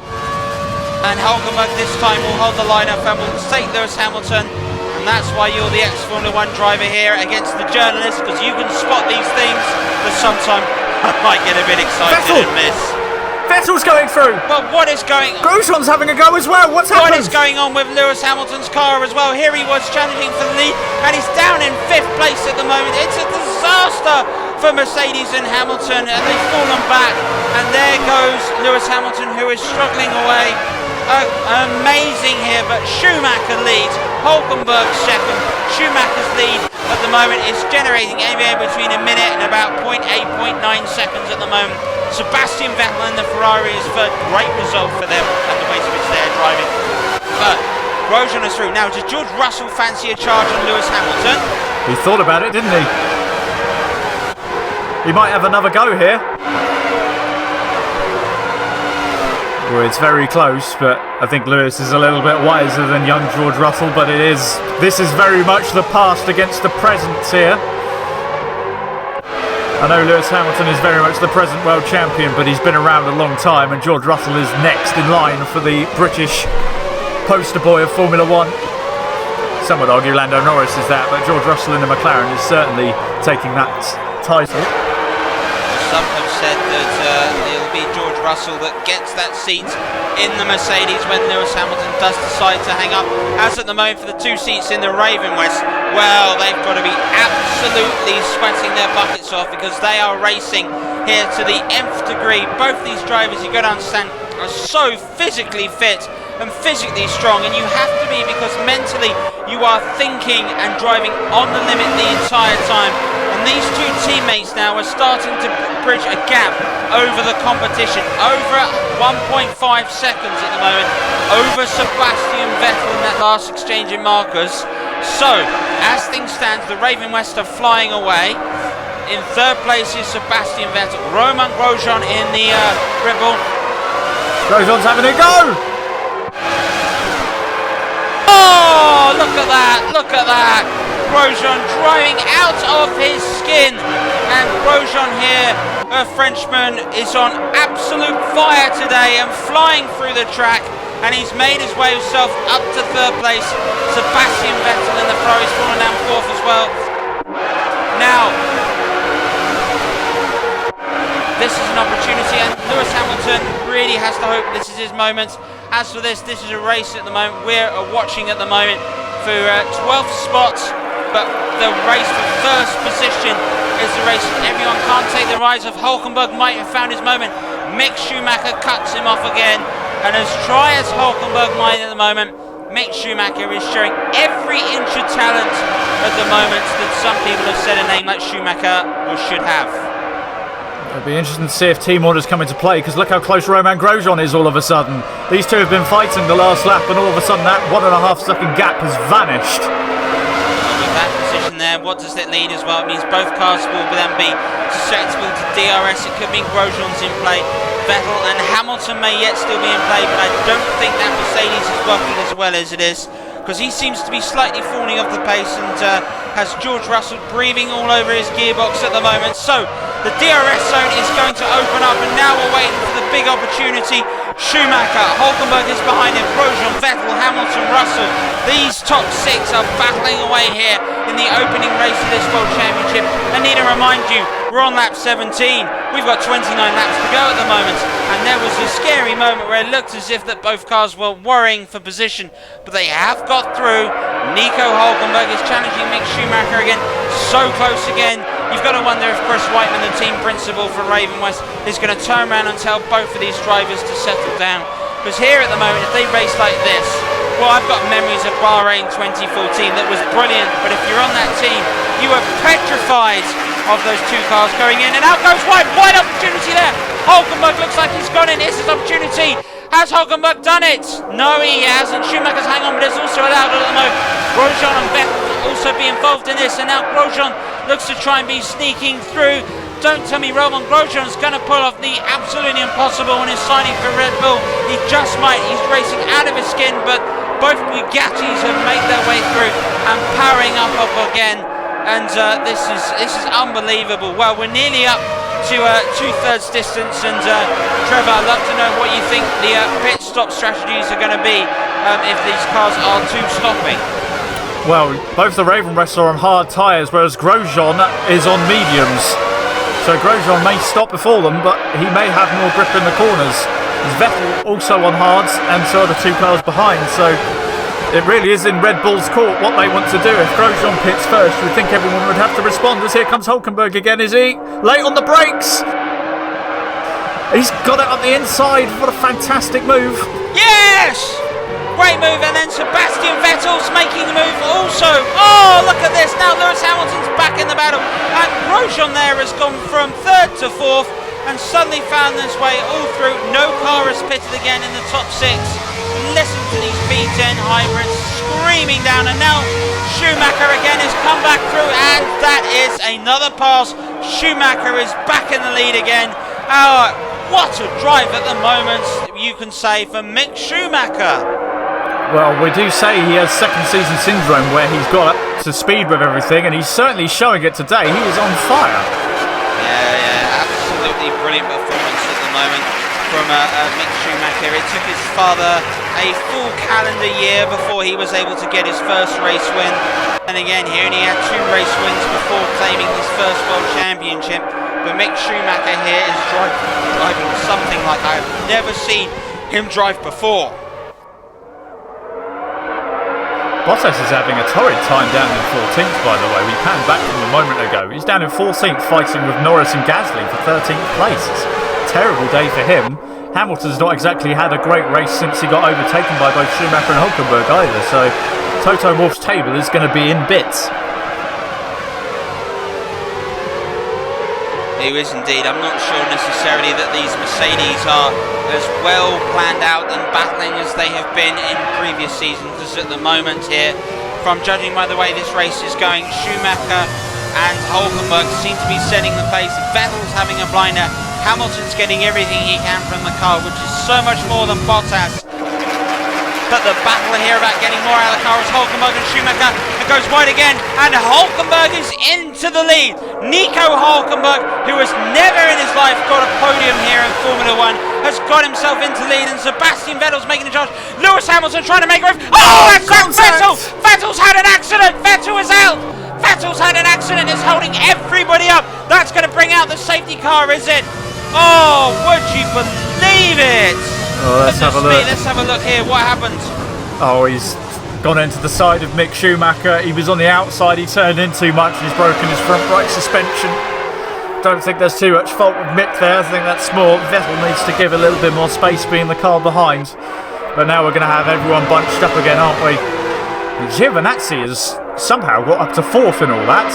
and Hulkenberg this time will hold the line up and will take Lewis Hamilton. And that's why you're the ex-Formula 1 driver here against the journalists, because you can spot these things, but sometimes I might get a bit excited and miss. Vettel's going through! But what is going on? Grosjean's having a go as well, what's happened? What is going on with Lewis Hamilton's car as well? Here he was challenging for the lead, and he's down in 5th place at the moment. It's a disaster for Mercedes and Hamilton, and they've fallen back. And there goes Lewis Hamilton, who is struggling away. Amazing here, but Schumacher leads, Hulkenberg second. Schumacher's lead at the moment is generating anywhere between a minute and about 0.8, 0.9 seconds at the moment. Sebastian Vettel and the Ferrari is a great result for them and the way to which they're driving. But Grosjean is through. Now, does George Russell fancy a charge on Lewis Hamilton? He thought about it, didn't he? He might have another go here. Well, it's very close, but I think Lewis is a little bit wiser than young George Russell, but this is very much the past against the present here. I know Lewis Hamilton is very much the present world champion, but he's been around a long time, and George Russell is next in line for the British poster boy of Formula 1. Some would argue Lando Norris is that, but George Russell in the McLaren is certainly taking that title. Some have said that it'll be George Russell that gets that seat in the Mercedes when Lewis Hamilton does decide to hang up. As at the moment for the 2 seats in the Ravenwest, well, they've got to be absolutely sweating their buckets off, because they are racing here to the nth degree. Both these drivers, you've got to understand, are so physically fit and physically strong, and you have to be, because mentally you are thinking and driving on the limit the entire time. And these 2 teammates now are starting to bridge a gap over the competition, over 1.5 seconds at the moment, over Sebastian Vettel in that last exchange in markers. So, as things stand, the Ravenwest are flying away. In 3rd place is Sebastian Vettel. Romain Grosjean in the Red Bull. Grosjean's having a go! Oh, look at that, look at that. Grosjean driving out of his skin. And Grosjean here, a Frenchman, is on absolute fire today and flying through the track. And he's made his way himself up to 3rd place. Sebastian Vettel in the Ferrari's fallen down 4th as well. Now, this is an opportunity, and Lewis Hamilton really has to hope this is his moment. As for this is a race at the moment. We're watching at the moment for 12th spot, but the race for 1st position is the race everyone can't take the rise of. Hulkenberg might have found his moment. Mick Schumacher cuts him off again, and as try as Hulkenberg might at the moment, Mick Schumacher is showing every inch of talent at the moment that some people have said a name like Schumacher should have. It'll be interesting to see if team orders come into play, because look how close Romain Grosjean is all of a sudden. These two have been fighting the last lap, and all of a sudden that 1.5 second gap has vanished. With that position there, what does it lead as well? It means both cars will then be susceptible to DRS. It could mean Grosjean's in play. Vettel and Hamilton may yet still be in play, but I don't think that Mercedes is working as well as it is, because he seems to be slightly falling off the pace, and has George Russell breathing all over his gearbox at the moment. So the DRS zone is going to open up, and now we're waiting for the big opportunity. Schumacher, Hulkenberg is behind him, Grosjean, Vettel, Hamilton, Russell. These top 6 are battling away here in the opening race of this World Championship. I need to remind you, we're on lap 17. We've got 29 laps to go at the moment, and there was a scary moment where it looked as if that both cars were worrying for position, but they have got through. Nico Hulkenberg is challenging Mick Schumacher again, so close again. You've got to wonder if Chris Whiteman, the team principal for Ravenwest, is going to turn around and tell both of these drivers to settle down. Because here at the moment, if they race like this, well, I've got memories of Bahrain 2014 that was brilliant, but if you're on that team, you were petrified of those 2 cars going in, and out goes White. Wide opportunity there. Hulkenberg looks like he's gone in. Here's his opportunity. Has Hulkenberg done it? No, he hasn't. Schumacher's hang on, but it's also allowed at the moment. Grosjean and Vettel also be involved in this, and now Grosjean looks to try and be sneaking through. Don't tell me Romain Grosjean's going to pull off the absolutely impossible when he's signing for Red Bull. He just might. He's racing out of his skin, but both Bugattis have made their way through and powering up again. And this is unbelievable. Well, we're nearly up to 2/3 distance, and Trevor, I'd love to know what you think the pit stop stop strategies are going to be if these cars are too stopping? Well, both the Ravenwest are on hard tyres, whereas Grosjean is on mediums. So Grosjean may stop before them, but he may have more grip in the corners. There's Vettel also on hards, and so are the two cars behind. So it really is in Red Bull's court what they want to do. If Grosjean pits first, you'd think everyone would have to respond. As here comes Hulkenberg again. Is he late on the brakes? He's got it up the inside. What a fantastic move. Yes! Great move, and then Sebastian Vettel's making the move also. Oh, look at this. Now Lewis Hamilton's back in the battle. And Grosjean there has gone from 3rd to 4th and suddenly found his way all through. No car has pitted again in the top 6. Listen to these V10 hybrids screaming down, and now Schumacher again has come back through, and that is another pass. Schumacher is back in the lead again. Oh, what a drive at the moment, you can say, for Mick Schumacher. Well, we do say he has second season syndrome where he's got up to speed with everything, and he's certainly showing it today. He is on fire. Yeah, absolutely brilliant performance at the moment from Mick Schumacher. It took his father a full calendar year before he was able to get his first race win. And again, he only had 2 race wins before claiming his first World Championship. But Mick Schumacher here is driving something like I've never seen him drive before. Bottas is having a torrid time down in 14th, by the way. We panned back from a moment ago. He's down in 14th fighting with Norris and Gasly for 13th place. It's a terrible day for him. Hamilton's not exactly had a great race since he got overtaken by both Schumacher and Hulkenberg either, so Toto Wolff's table is going to be in bits. He is indeed. I'm not sure necessarily that these Mercedes are as well planned out and battling as they have been in previous seasons. As at the moment here, from judging by the way this race is going, Schumacher and Hulkenberg seem to be setting the pace. Vettel's having a blinder. Hamilton's getting everything he can from the car, which is so much more than Bottas. But the battle here about getting more out of the car is Hulkenberg and Schumacher. It goes wide again, and Hulkenberg is into the lead. Nico Hulkenberg, who has never in his life got a podium here in Formula 1, has got himself into the lead, and Sebastian Vettel's making the charge. Lewis Hamilton trying to make a move. Oh, that's Vettel! Vettel's had an accident! Vettel is out! Vettel's had an accident, is holding everybody up. That's going to bring out the safety car, is it? Oh, would you believe it? Oh, let's have a look. Let's have a look here. What happened? Oh, he's gone into the side of Mick Schumacher. He was on the outside. He turned in too much and he's broken his front brake suspension. Don't think there's too much fault with Mick there. I think that's more. Vettel needs to give a little bit more space being the car behind. But now we're going to have everyone bunched up again, aren't we? Giovinazzi has somehow got up to 4th in all that.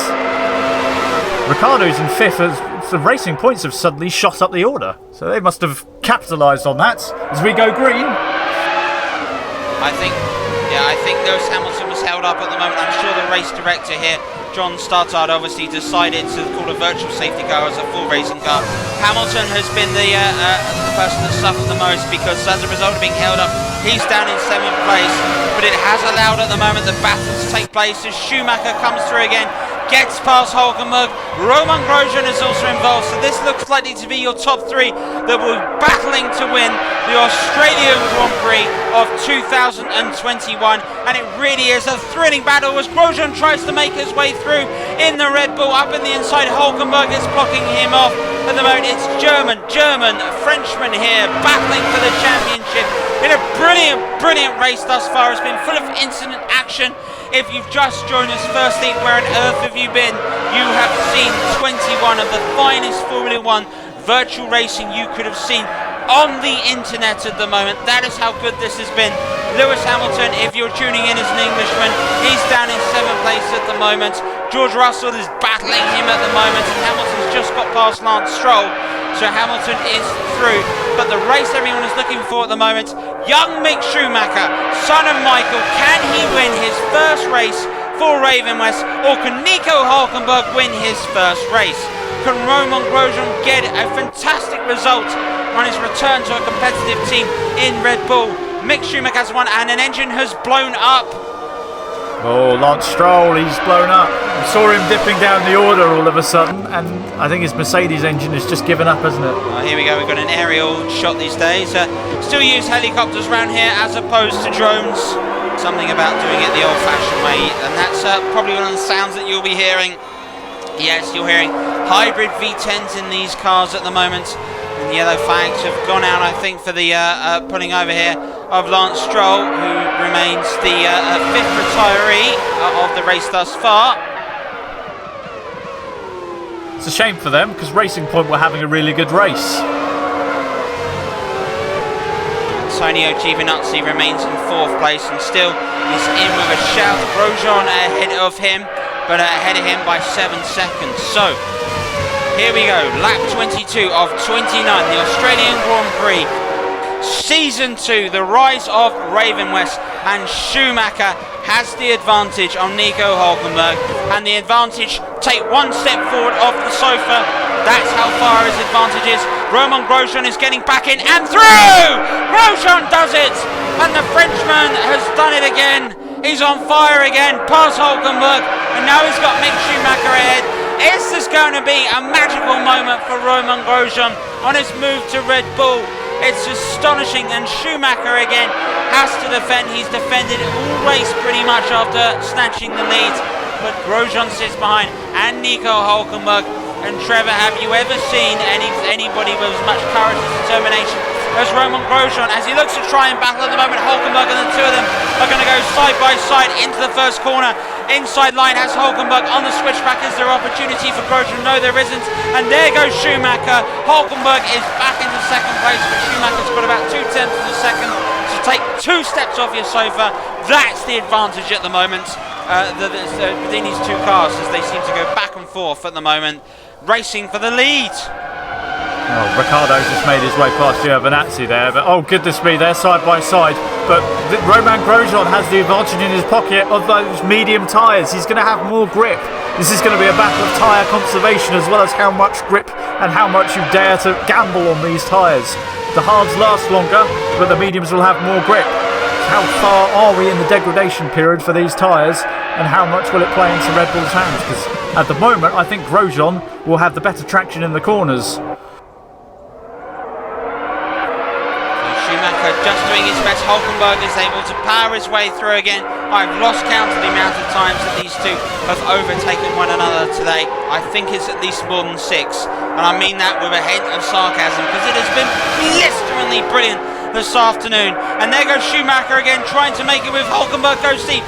Ricardo's in 5th. The Racing Points have suddenly shot up the order. So they must have capitalised on that. As we go green. I think Lewis Hamilton was held up at the moment. I'm sure the race director here, John Stoddard, obviously decided to call a virtual safety car as a full racing car. Hamilton has been the person that suffered the most because as a result of being held up, he's down in 7th place. But it has allowed at the moment the battle to take place as Schumacher comes through again. Gets past Hulkenberg. Roman Grosjean is also involved, so this looks likely to be your top 3 that will be battling to win the Australian Grand Prix of 2021, and it really is a thrilling battle as Grosjean tries to make his way through in the Red Bull. Up in the inside, Hulkenberg is blocking him off. At the moment it's German, Frenchman here battling for the championship in a brilliant race thus far. It's been full of incident action. If you've just joined us, firstly, where on earth have you been? You have seen 21 of the finest Formula 1 virtual racing you could have seen on the internet at the moment. That is how good this has been. Lewis Hamilton, if you're tuning in as an Englishman, he's down in 7th place at the moment. George Russell is battling him at the moment, and Hamilton's just got past Lance Stroll. So Hamilton is through, but the race everyone is looking for at the moment, young Mick Schumacher, son of Michael, can he win his first race for Ravenwest, or can Nico Hulkenberg win his first race? Can Roman Grosjean get a fantastic result on his return to a competitive team in Red Bull? Mick Schumacher has won, and an engine has blown up. Oh, Lance Stroll, he's blown up. We saw him dipping down the order all of a sudden, and I think his Mercedes engine has just given up, hasn't it? Oh, here we go, we've got an aerial shot these days. Still use helicopters around here as opposed to drones. Something about doing it the old-fashioned way, and that's probably one of the sounds that you'll be hearing. Yes, you're hearing hybrid V10s in these cars at the moment. And the yellow flags have gone out, I think, for the pulling over here of Lance Stroll, who remains the fifth retiree of the race thus far. It's a shame for them, because Racing Point were having a really good race. Antonio Giovinazzi remains in fourth place and still is in with a shout. Grosjean ahead of him, but ahead of him by 7 seconds. So, here we go, lap 22 of 29, the Australian Grand Prix. Season 2, the rise of Ravenwest, and Schumacher has the advantage on Nico Hülkenberg, and the advantage, take one step forward off the sofa. That's how far his advantage is. Romain Grosjean is getting back in and through! Grosjean does it! And the Frenchman has done it again. He's on fire again, past Hülkenberg, and now he's got Mick Schumacher ahead. Is this going to be a magical moment for Romain Grosjean on his move to Red Bull? It's astonishing, and Schumacher again has to defend. He's defended all race pretty much after snatching the lead, but Grosjean sits behind, and Nico Hülkenberg. And Trevor, have you ever seen anybody with as much courage and determination as Romain Grosjean, as he looks to try and battle at the moment? Hülkenberg and the two of them are going to go side by side into the first corner. Inside line has Hülkenberg on the switchback. Is there opportunity for Grosjean? No, there isn't. And there goes Schumacher. Hülkenberg is back into second place, but Schumacher's got about 2/10 of a second to take 2 steps off your sofa. That's the advantage at the moment within these two cars, as they seem to go back and forth at the moment, racing for the lead. Oh, Ricciardo's just made his way past Giovinazzi there, but oh goodness me, they're side by side. But Romain Grosjean has the advantage in his pocket of those medium tyres. He's going to have more grip. This is going to be a battle of tyre conservation, as well as how much grip and how much you dare to gamble on these tyres. The hards last longer, but the mediums will have more grip. How far are we in the degradation period for these tyres, and how much will it play into Red Bull's hands? Because at the moment, I think Grosjean will have the better traction in the corners. Schumacher just doing his best. Hülkenberg is able to power his way through again. I've lost count of the amount of times that these two have overtaken one another today. I think it's at least more than 6, and I mean that with a hint of sarcasm, because it has been blisteringly brilliant this afternoon. And there goes Schumacher again, trying to make it with Hülkenberg. Goes Steve.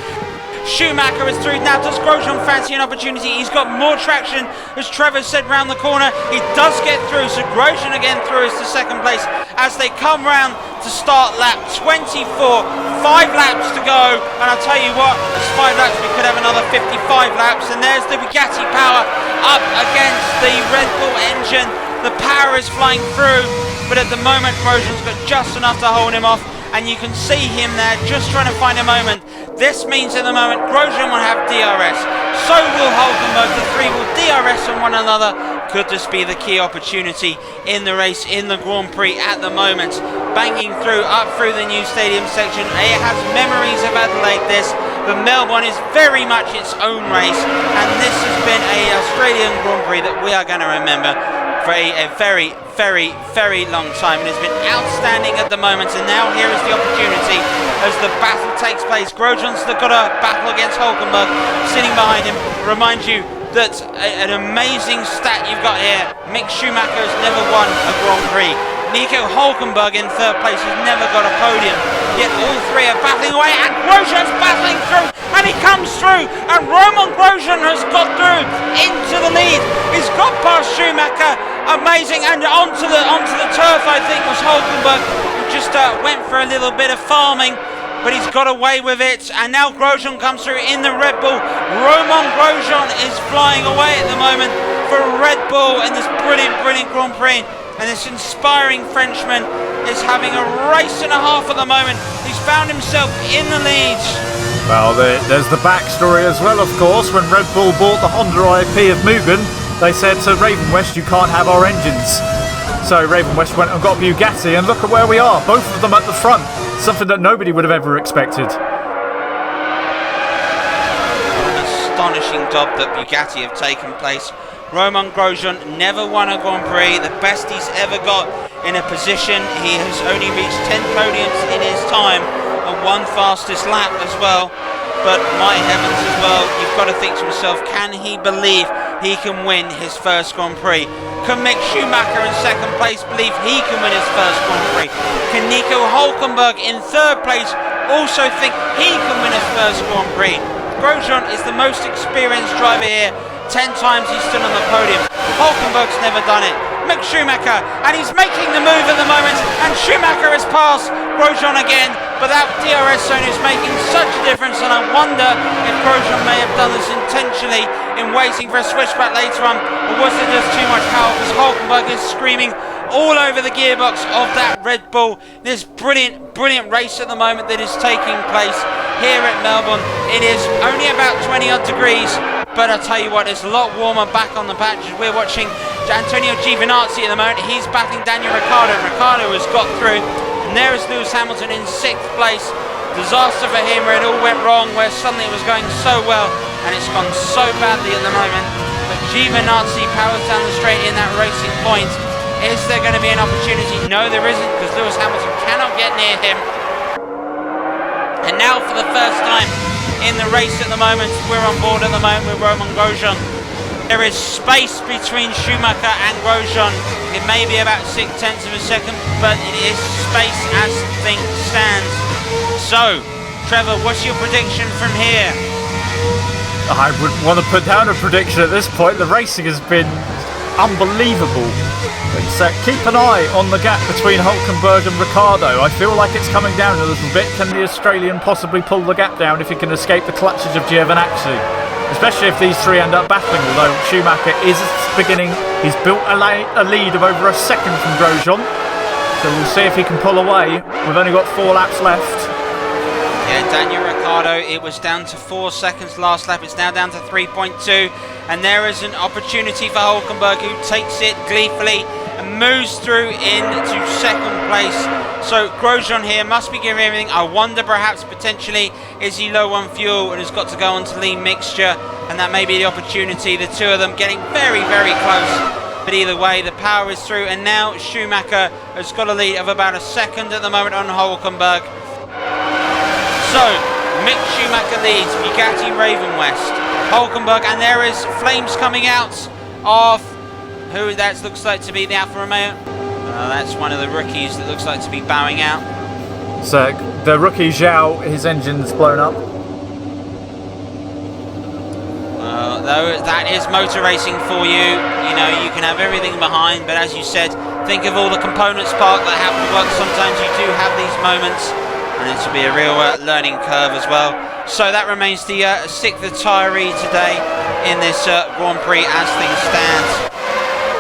Schumacher is through. Now, does Grosjean fancy an opportunity? He's got more traction, as Trevor said, round the corner. He does get through, so Grosjean again through is to second place as they come round to start lap 24. 5 laps to go, and I'll tell you what, there's 5 laps, we could have another 55 laps, and there's the Bugatti power up against the Red Bull engine. The power is flying through, but at the moment Grosjean's got just enough to hold him off, and you can see him there just trying to find a moment. This means at the moment Grosjean will have DRS, so will Hülkenberg. The three will DRS on one another. Could this be the key opportunity in the race, in the Grand Prix at the moment? Banging through, up through the new stadium section. It has memories of Adelaide, this, but Melbourne is very much its own race, and this has been an Australian Grand Prix that we are going to remember for a very, very, very long time. It has been outstanding at the moment, and now here is the opportunity as the battle takes place. Grosjean's got a battle against Hülkenberg sitting behind him. Remind you that an amazing stat you've got here. Mick Schumacher has never won a Grand Prix. Nico Hülkenberg in third place has never got a podium. Yet all three are battling away, and Grosjean's battling through, and he comes through, and Romain Grosjean has got through into the lead. He's got past Schumacher, amazing, and onto the turf, I think, was Hülkenberg, who just went for a little bit of farming, but he's got away with it, and now Grosjean comes through in the Red Bull. Romain Grosjean is flying away at the moment for Red Bull in this brilliant, brilliant Grand Prix. And this inspiring Frenchman is having a race and a half at the moment. He's found himself in the lead. Well, there's the backstory as well, of course. When Red Bull bought the Honda IP of Mugen, they said to Ravenwest, you can't have our engines. So Ravenwest went and got Bugatti, and look at where we are, both of them at the front. Something that nobody would have ever expected. astonishing job that Bugatti have taken place. Romain Grosjean never won a Grand Prix. The best he's ever got in a position. He has only reached 10 podiums in his time and one fastest lap as well. But my heavens as well, you've got to think to yourself, can he believe he can win his first Grand Prix? Can Mick Schumacher in second place believe he can win his first Grand Prix? Can Nico Hülkenberg in third place also think he can win his first Grand Prix? Grosjean is the most experienced driver here. 10 times he's stood on the podium. Hülkenberg's never done it. Mick Schumacher, and he's making the move at the moment, and Schumacher has passed Grosjean again, but that DRS zone is making such a difference, and I wonder if Grosjean may have done this intentionally in waiting for a switchback later on, or was it just too much power, because Hülkenberg is screaming all over the gearbox of that Red Bull. This brilliant race at the moment that is taking place here at Melbourne. It is only about 20 odd degrees, but I tell you what, it's a lot warmer back on the patch. We're watching Antonio Giovinazzi at the moment. He's battling Daniel Ricciardo. Ricciardo has got through, and there is Lewis Hamilton in 6th place. Disaster for him where it all went wrong, where suddenly it was going so well, and it's gone so badly at the moment. But Giovinazzi powers down the straight in that racing point. Is there going to be an opportunity? No, there isn't, because Lewis Hamilton cannot get near him. And now for the first time in the race at the moment, we're on board at the moment with Romain Grosjean. There is space between Schumacher and Grosjean. It may be about 0.6 of a second, but it is space as things stand. So, Trevor, what's your prediction from here? I wouldn't want to put down a prediction at this point. The racing has been unbelievable. So keep an eye on the gap between Hülkenberg and Ricciardo. I feel like it's coming down a little bit. Can the Australian possibly pull the gap down if he can escape the clutches of Giovinazzi? Especially if these three end up battling, although Schumacher is beginning. He's built a lead of over a second from Grosjean. So we'll see if he can pull away. We've only got 4 laps left. Yeah, Daniel Ricciardo, it was down to 4 seconds last lap. It's now down to 3.2. And there is an opportunity for Hülkenberg, who takes it gleefully and moves through into second place. So Grosjean here must be giving everything. I wonder perhaps potentially is he low on fuel and has got to go on to lean mixture, and that may be the opportunity. The two of them getting very close. But either way, the power is through, and now Schumacher has got a lead of about a second at the moment on Hülkenberg. So Mick Schumacher leads Bugatti Ravenwest. Hülkenberg, and there is flames coming out of who that looks like to be the Alfa Romeo. That's one of the rookies that looks like to be bowing out. So the rookie Zhao, his engine's blown up. Though that is motor racing for you. You know, you can have everything behind, but as you said, think of all the components parked that have to work. Sometimes you do have these moments, and it will be a real learning curve as well. So that remains the 6th retiree today in this Grand Prix as things stand.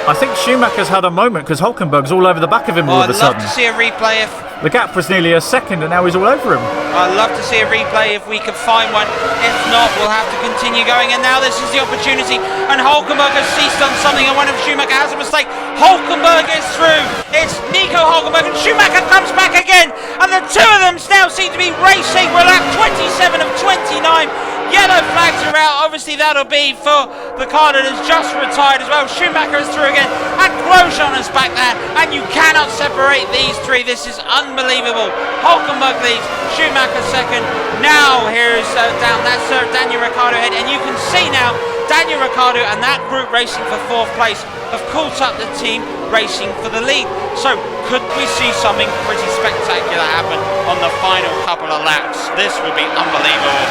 I think Schumacher's had a moment because Hülkenberg's all over the back of him all of a sudden. I'd love to see a replay if... The gap was nearly a second and now he's all over him. I'd love to see a replay if we could find one. If not, we'll have to continue going. And now this is the opportunity. And Hülkenberg has seized on something. And one of Schumacher has a mistake. Hülkenberg is through. It's Nico Hülkenberg and Schumacher comes back again. And the two of them now seem to be racing. We're at 27 of 29. Yellow flags are out. Obviously that'll be for the car that has just retired as well. Schumacher is through again. And Grosjean is back there. And you cannot separate these three. This is unbelievable. Hülkenberg leads. Schumacher second. Now here's down. That's Daniel Ricciardo ahead. And you can see now Daniel Ricciardo and that group racing for 4th place have caught up the team racing for the lead. So could we see something pretty spectacular happen on the final couple of laps? This would be unbelievable.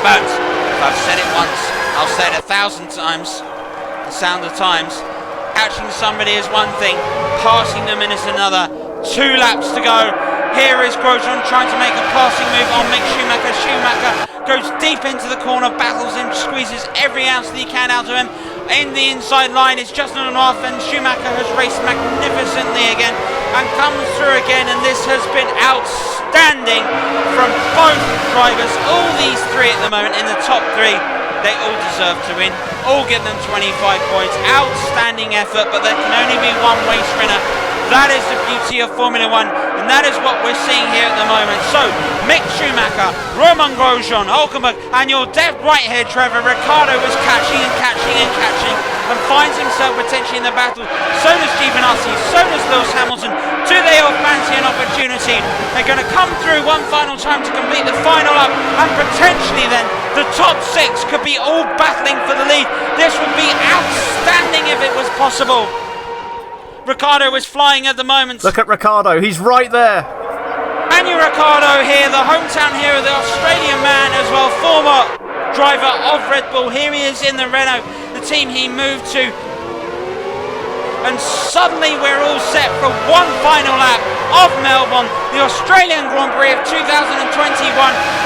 But if I've said it once, I'll say it 1,000 times. The sound of times. Catching somebody is one thing, passing them is another. 2 laps to go. Here is Grosjean trying to make a passing move on Mick Schumacher. Schumacher goes deep into the corner, battles him, squeezes every ounce that he can out of him. In the inside line, it's just not enough, and Schumacher has raced magnificently again and comes through again, and this has been outstanding from both drivers. All these three at the moment in the top 3, they all deserve to win. All give them 25 points. Outstanding effort, but there can only be one race winner. That is the beauty of Formula 1, and that is what we're seeing here at the moment. So, Mick Schumacher, Romain Grosjean, Hulkenberg, and your dead right here, Trevor. Ricciardo is catching and finds himself potentially in the battle. So does Giovinazzi, so does Lewis Hamilton. Do they all fancy an opportunity? They're going to come through one final time to complete the final lap, and potentially then the top 6 could be all battling for the lead. This would be outstanding if it was possible. Ricciardo is flying at the moment. Look at Ricciardo, he's right there. Daniel Ricciardo here, the hometown hero, the Australian man as well, former driver of Red Bull. Here he is in the Renault, the team he moved to. And suddenly we're all set for one final lap of Melbourne, the Australian Grand Prix of 2021.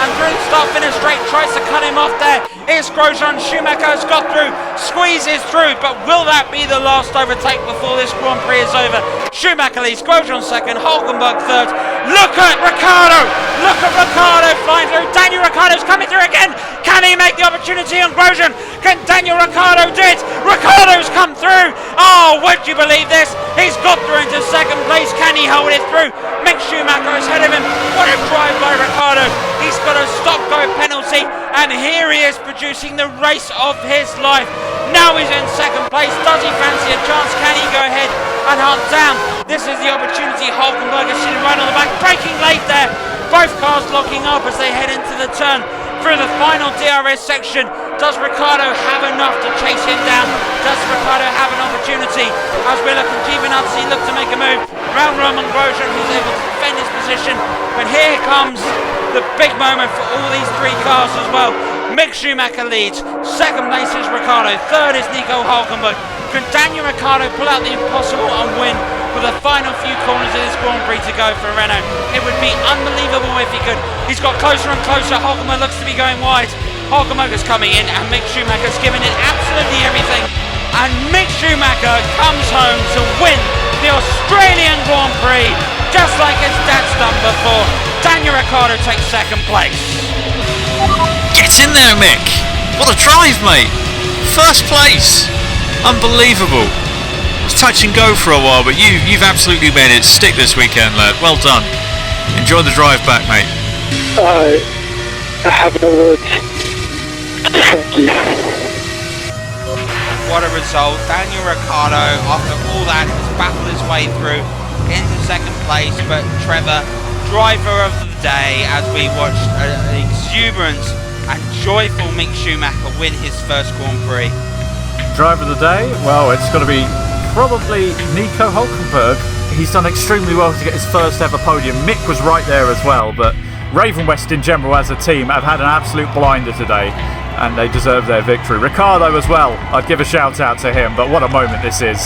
And through the start-finish straight, tries to cut him off there. Here's Grosjean. Schumacher has got through, squeezes through, but will that be the last overtake before this Grand Prix is over? Schumacher leads, Grosjean second, Hulkenberg third. Look at Ricciardo! Look at Ricciardo flying through. Daniel Ricciardo's coming through again. Can he make the opportunity on Grosjean? Can Daniel Ricciardo do it? Ricciardo's come through. Oh, would you believe this? He's got through into second place. Can he hold it through? Mick Schumacher is ahead of him. What a drive by Ricciardo. He's got a stop-go penalty, and here he is producing the race of his life. Now he's in second place. Does he fancy a chance? Can he go ahead and hunt down? This is the opportunity. Hulkenberg is sitting right on the back, braking late there. Both cars locking up as they head into the turn through the final DRS section. Does Ricciardo have enough to chase him down? Does Ricciardo have an opportunity? As we're looking, Giovinazzi look to make a move around Romain Grosjean, who's able to defend his position. But here comes the big moment for all these 3 cars as well. Mick Schumacher leads, second place is Ricciardo, third is Nico Hulkenberg. Can Daniel Ricciardo pull out the impossible and win with the final few corners of this Grand Prix to go for Renault? It would be unbelievable if he could. He's got closer and closer. Hulkenberg looks to be going wide. Hulkenberg is coming in, and Mick Schumacher's giving it absolutely everything. And Mick Schumacher comes home to win the Australian Grand Prix, just like his dad's done before. Daniel Ricciardo takes second place. Get in there, Mick. What a drive, mate. First place. Unbelievable. It was touch and go for a while, but you've absolutely made it stick this weekend, lad. Well done. Enjoy the drive back, mate. I have no words. Thank you. What a result. Daniel Ricciardo, after all that, has battled his way through into second place. But Trevor, driver of the day, as we watched an exuberant and joyful Mick Schumacher win his first Grand Prix. Driver of the day? Well, it's got to be probably Nico Hulkenberg. He's done extremely well to get his first ever podium. Mick was right there as well, but Ravenwest in general as a team have had an absolute blinder today, and they deserve their victory. Ricciardo as well, I'd give a shout out to him, but what a moment this is.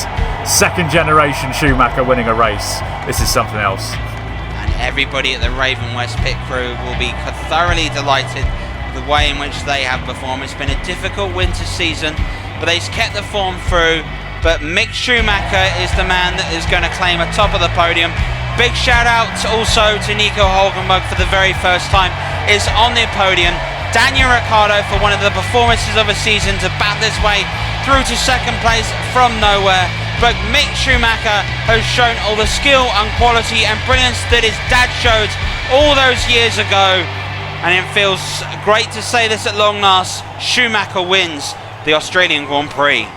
Second generation Schumacher winning a race. This is something else. And everybody at the Ravenwest pit crew will be thoroughly delighted with the way in which they have performed. It's been a difficult winter season, but they've kept the form through. But Mick Schumacher is the man that is going to claim a top of the podium. Big shout out also to Nico Hulkenberg for the very first time is on the podium. Daniel Ricciardo for one of the performances of a season to battle his way through to second place from nowhere. But Mick Schumacher has shown all the skill and quality and brilliance that his dad showed all those years ago. And it feels great to say this at long last. Schumacher wins the Australian Grand Prix.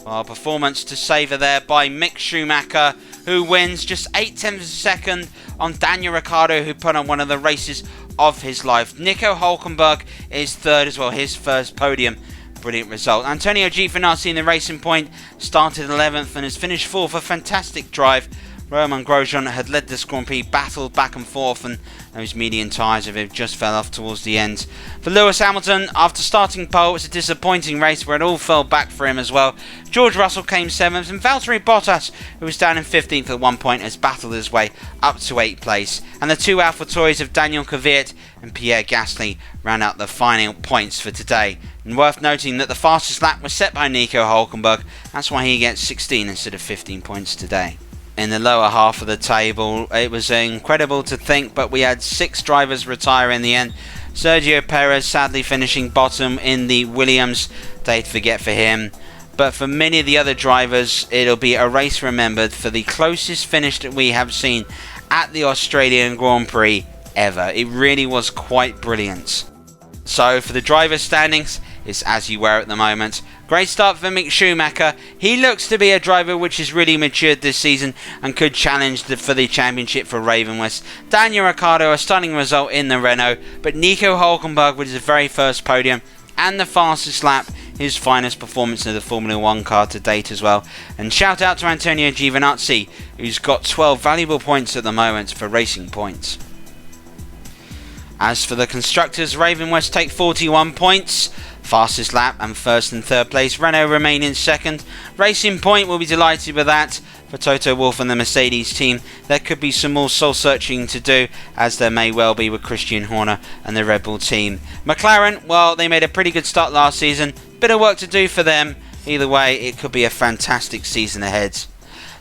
Well, performance to savour there by Mick Schumacher, who wins just 0.8 of a second on Daniel Ricciardo, who put on one of the races of his life. Nico Hulkenberg is third as well, his first podium. Brilliant result. Antonio Giovinazzi in the Racing Point started 11th and has finished 4th. A fantastic drive. Romain Grosjean had led this Grand Prix, battled back and forth, and those median tyres of him just fell off towards the end. For Lewis Hamilton, after starting pole, it was a disappointing race where it all fell back for him as well. George Russell came 7th, and Valtteri Bottas, who was down in 15th at one point, has battled his way up to 8th place. And the 2 AlphaTauris of Daniel Kvyat and Pierre Gasly ran out the final points for today. And worth noting that the fastest lap was set by Nico Hulkenberg. That's why he gets 16 instead of 15 points today. In the lower half of the table, it was incredible to think, but we had 6 drivers retire in the end. Sergio Perez sadly finishing bottom in the Williams. Day to forget for him. but for many of the other drivers, it'll be a race remembered for the closest finish that we have seen at the Australian Grand Prix ever. It really was quite brilliant. So for the driver standings, it's as you were at the moment. Great start for Mick Schumacher. He looks to be a driver which has really matured this season and could challenge for the championship for Ravenwest. Daniel Ricciardo, a stunning result in the Renault, but Nico Hulkenberg with his very first podium and the fastest lap, his finest performance in the Formula 1 car to date as well. And shout out to Antonio Giovinazzi, who's got 12 valuable points at the moment for racing points. As for the constructors, Ravenwest take 41 points. Fastest lap and first and third place. Renault remain in second. Racing Point will be delighted with that. For Toto Wolff and the Mercedes team, there could be some more soul searching to do, as there may well be with Christian Horner and the Red Bull team. McLaren, well, they made a pretty good start last season. Bit of work to do for them. Either way, it could be a fantastic season ahead.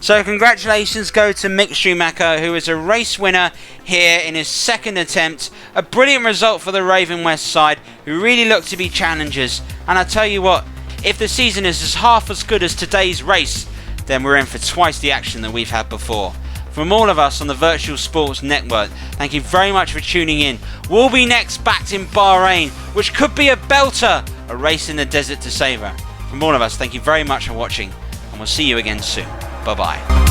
So congratulations go to Mick Schumacher, who is a race winner here in his second attempt. A brilliant result for the Ravenwest side, who really look to be challengers. And I tell you what, if the season is half as good as today's race, then we're in for twice the action that we've had before. From all of us on the Virtual Sports Network, thank you very much for tuning in. We'll be next back in Bahrain, which could be a belter, a race in the desert to savour. From all of us, thank you very much for watching, and we'll see you again soon. Bye-bye.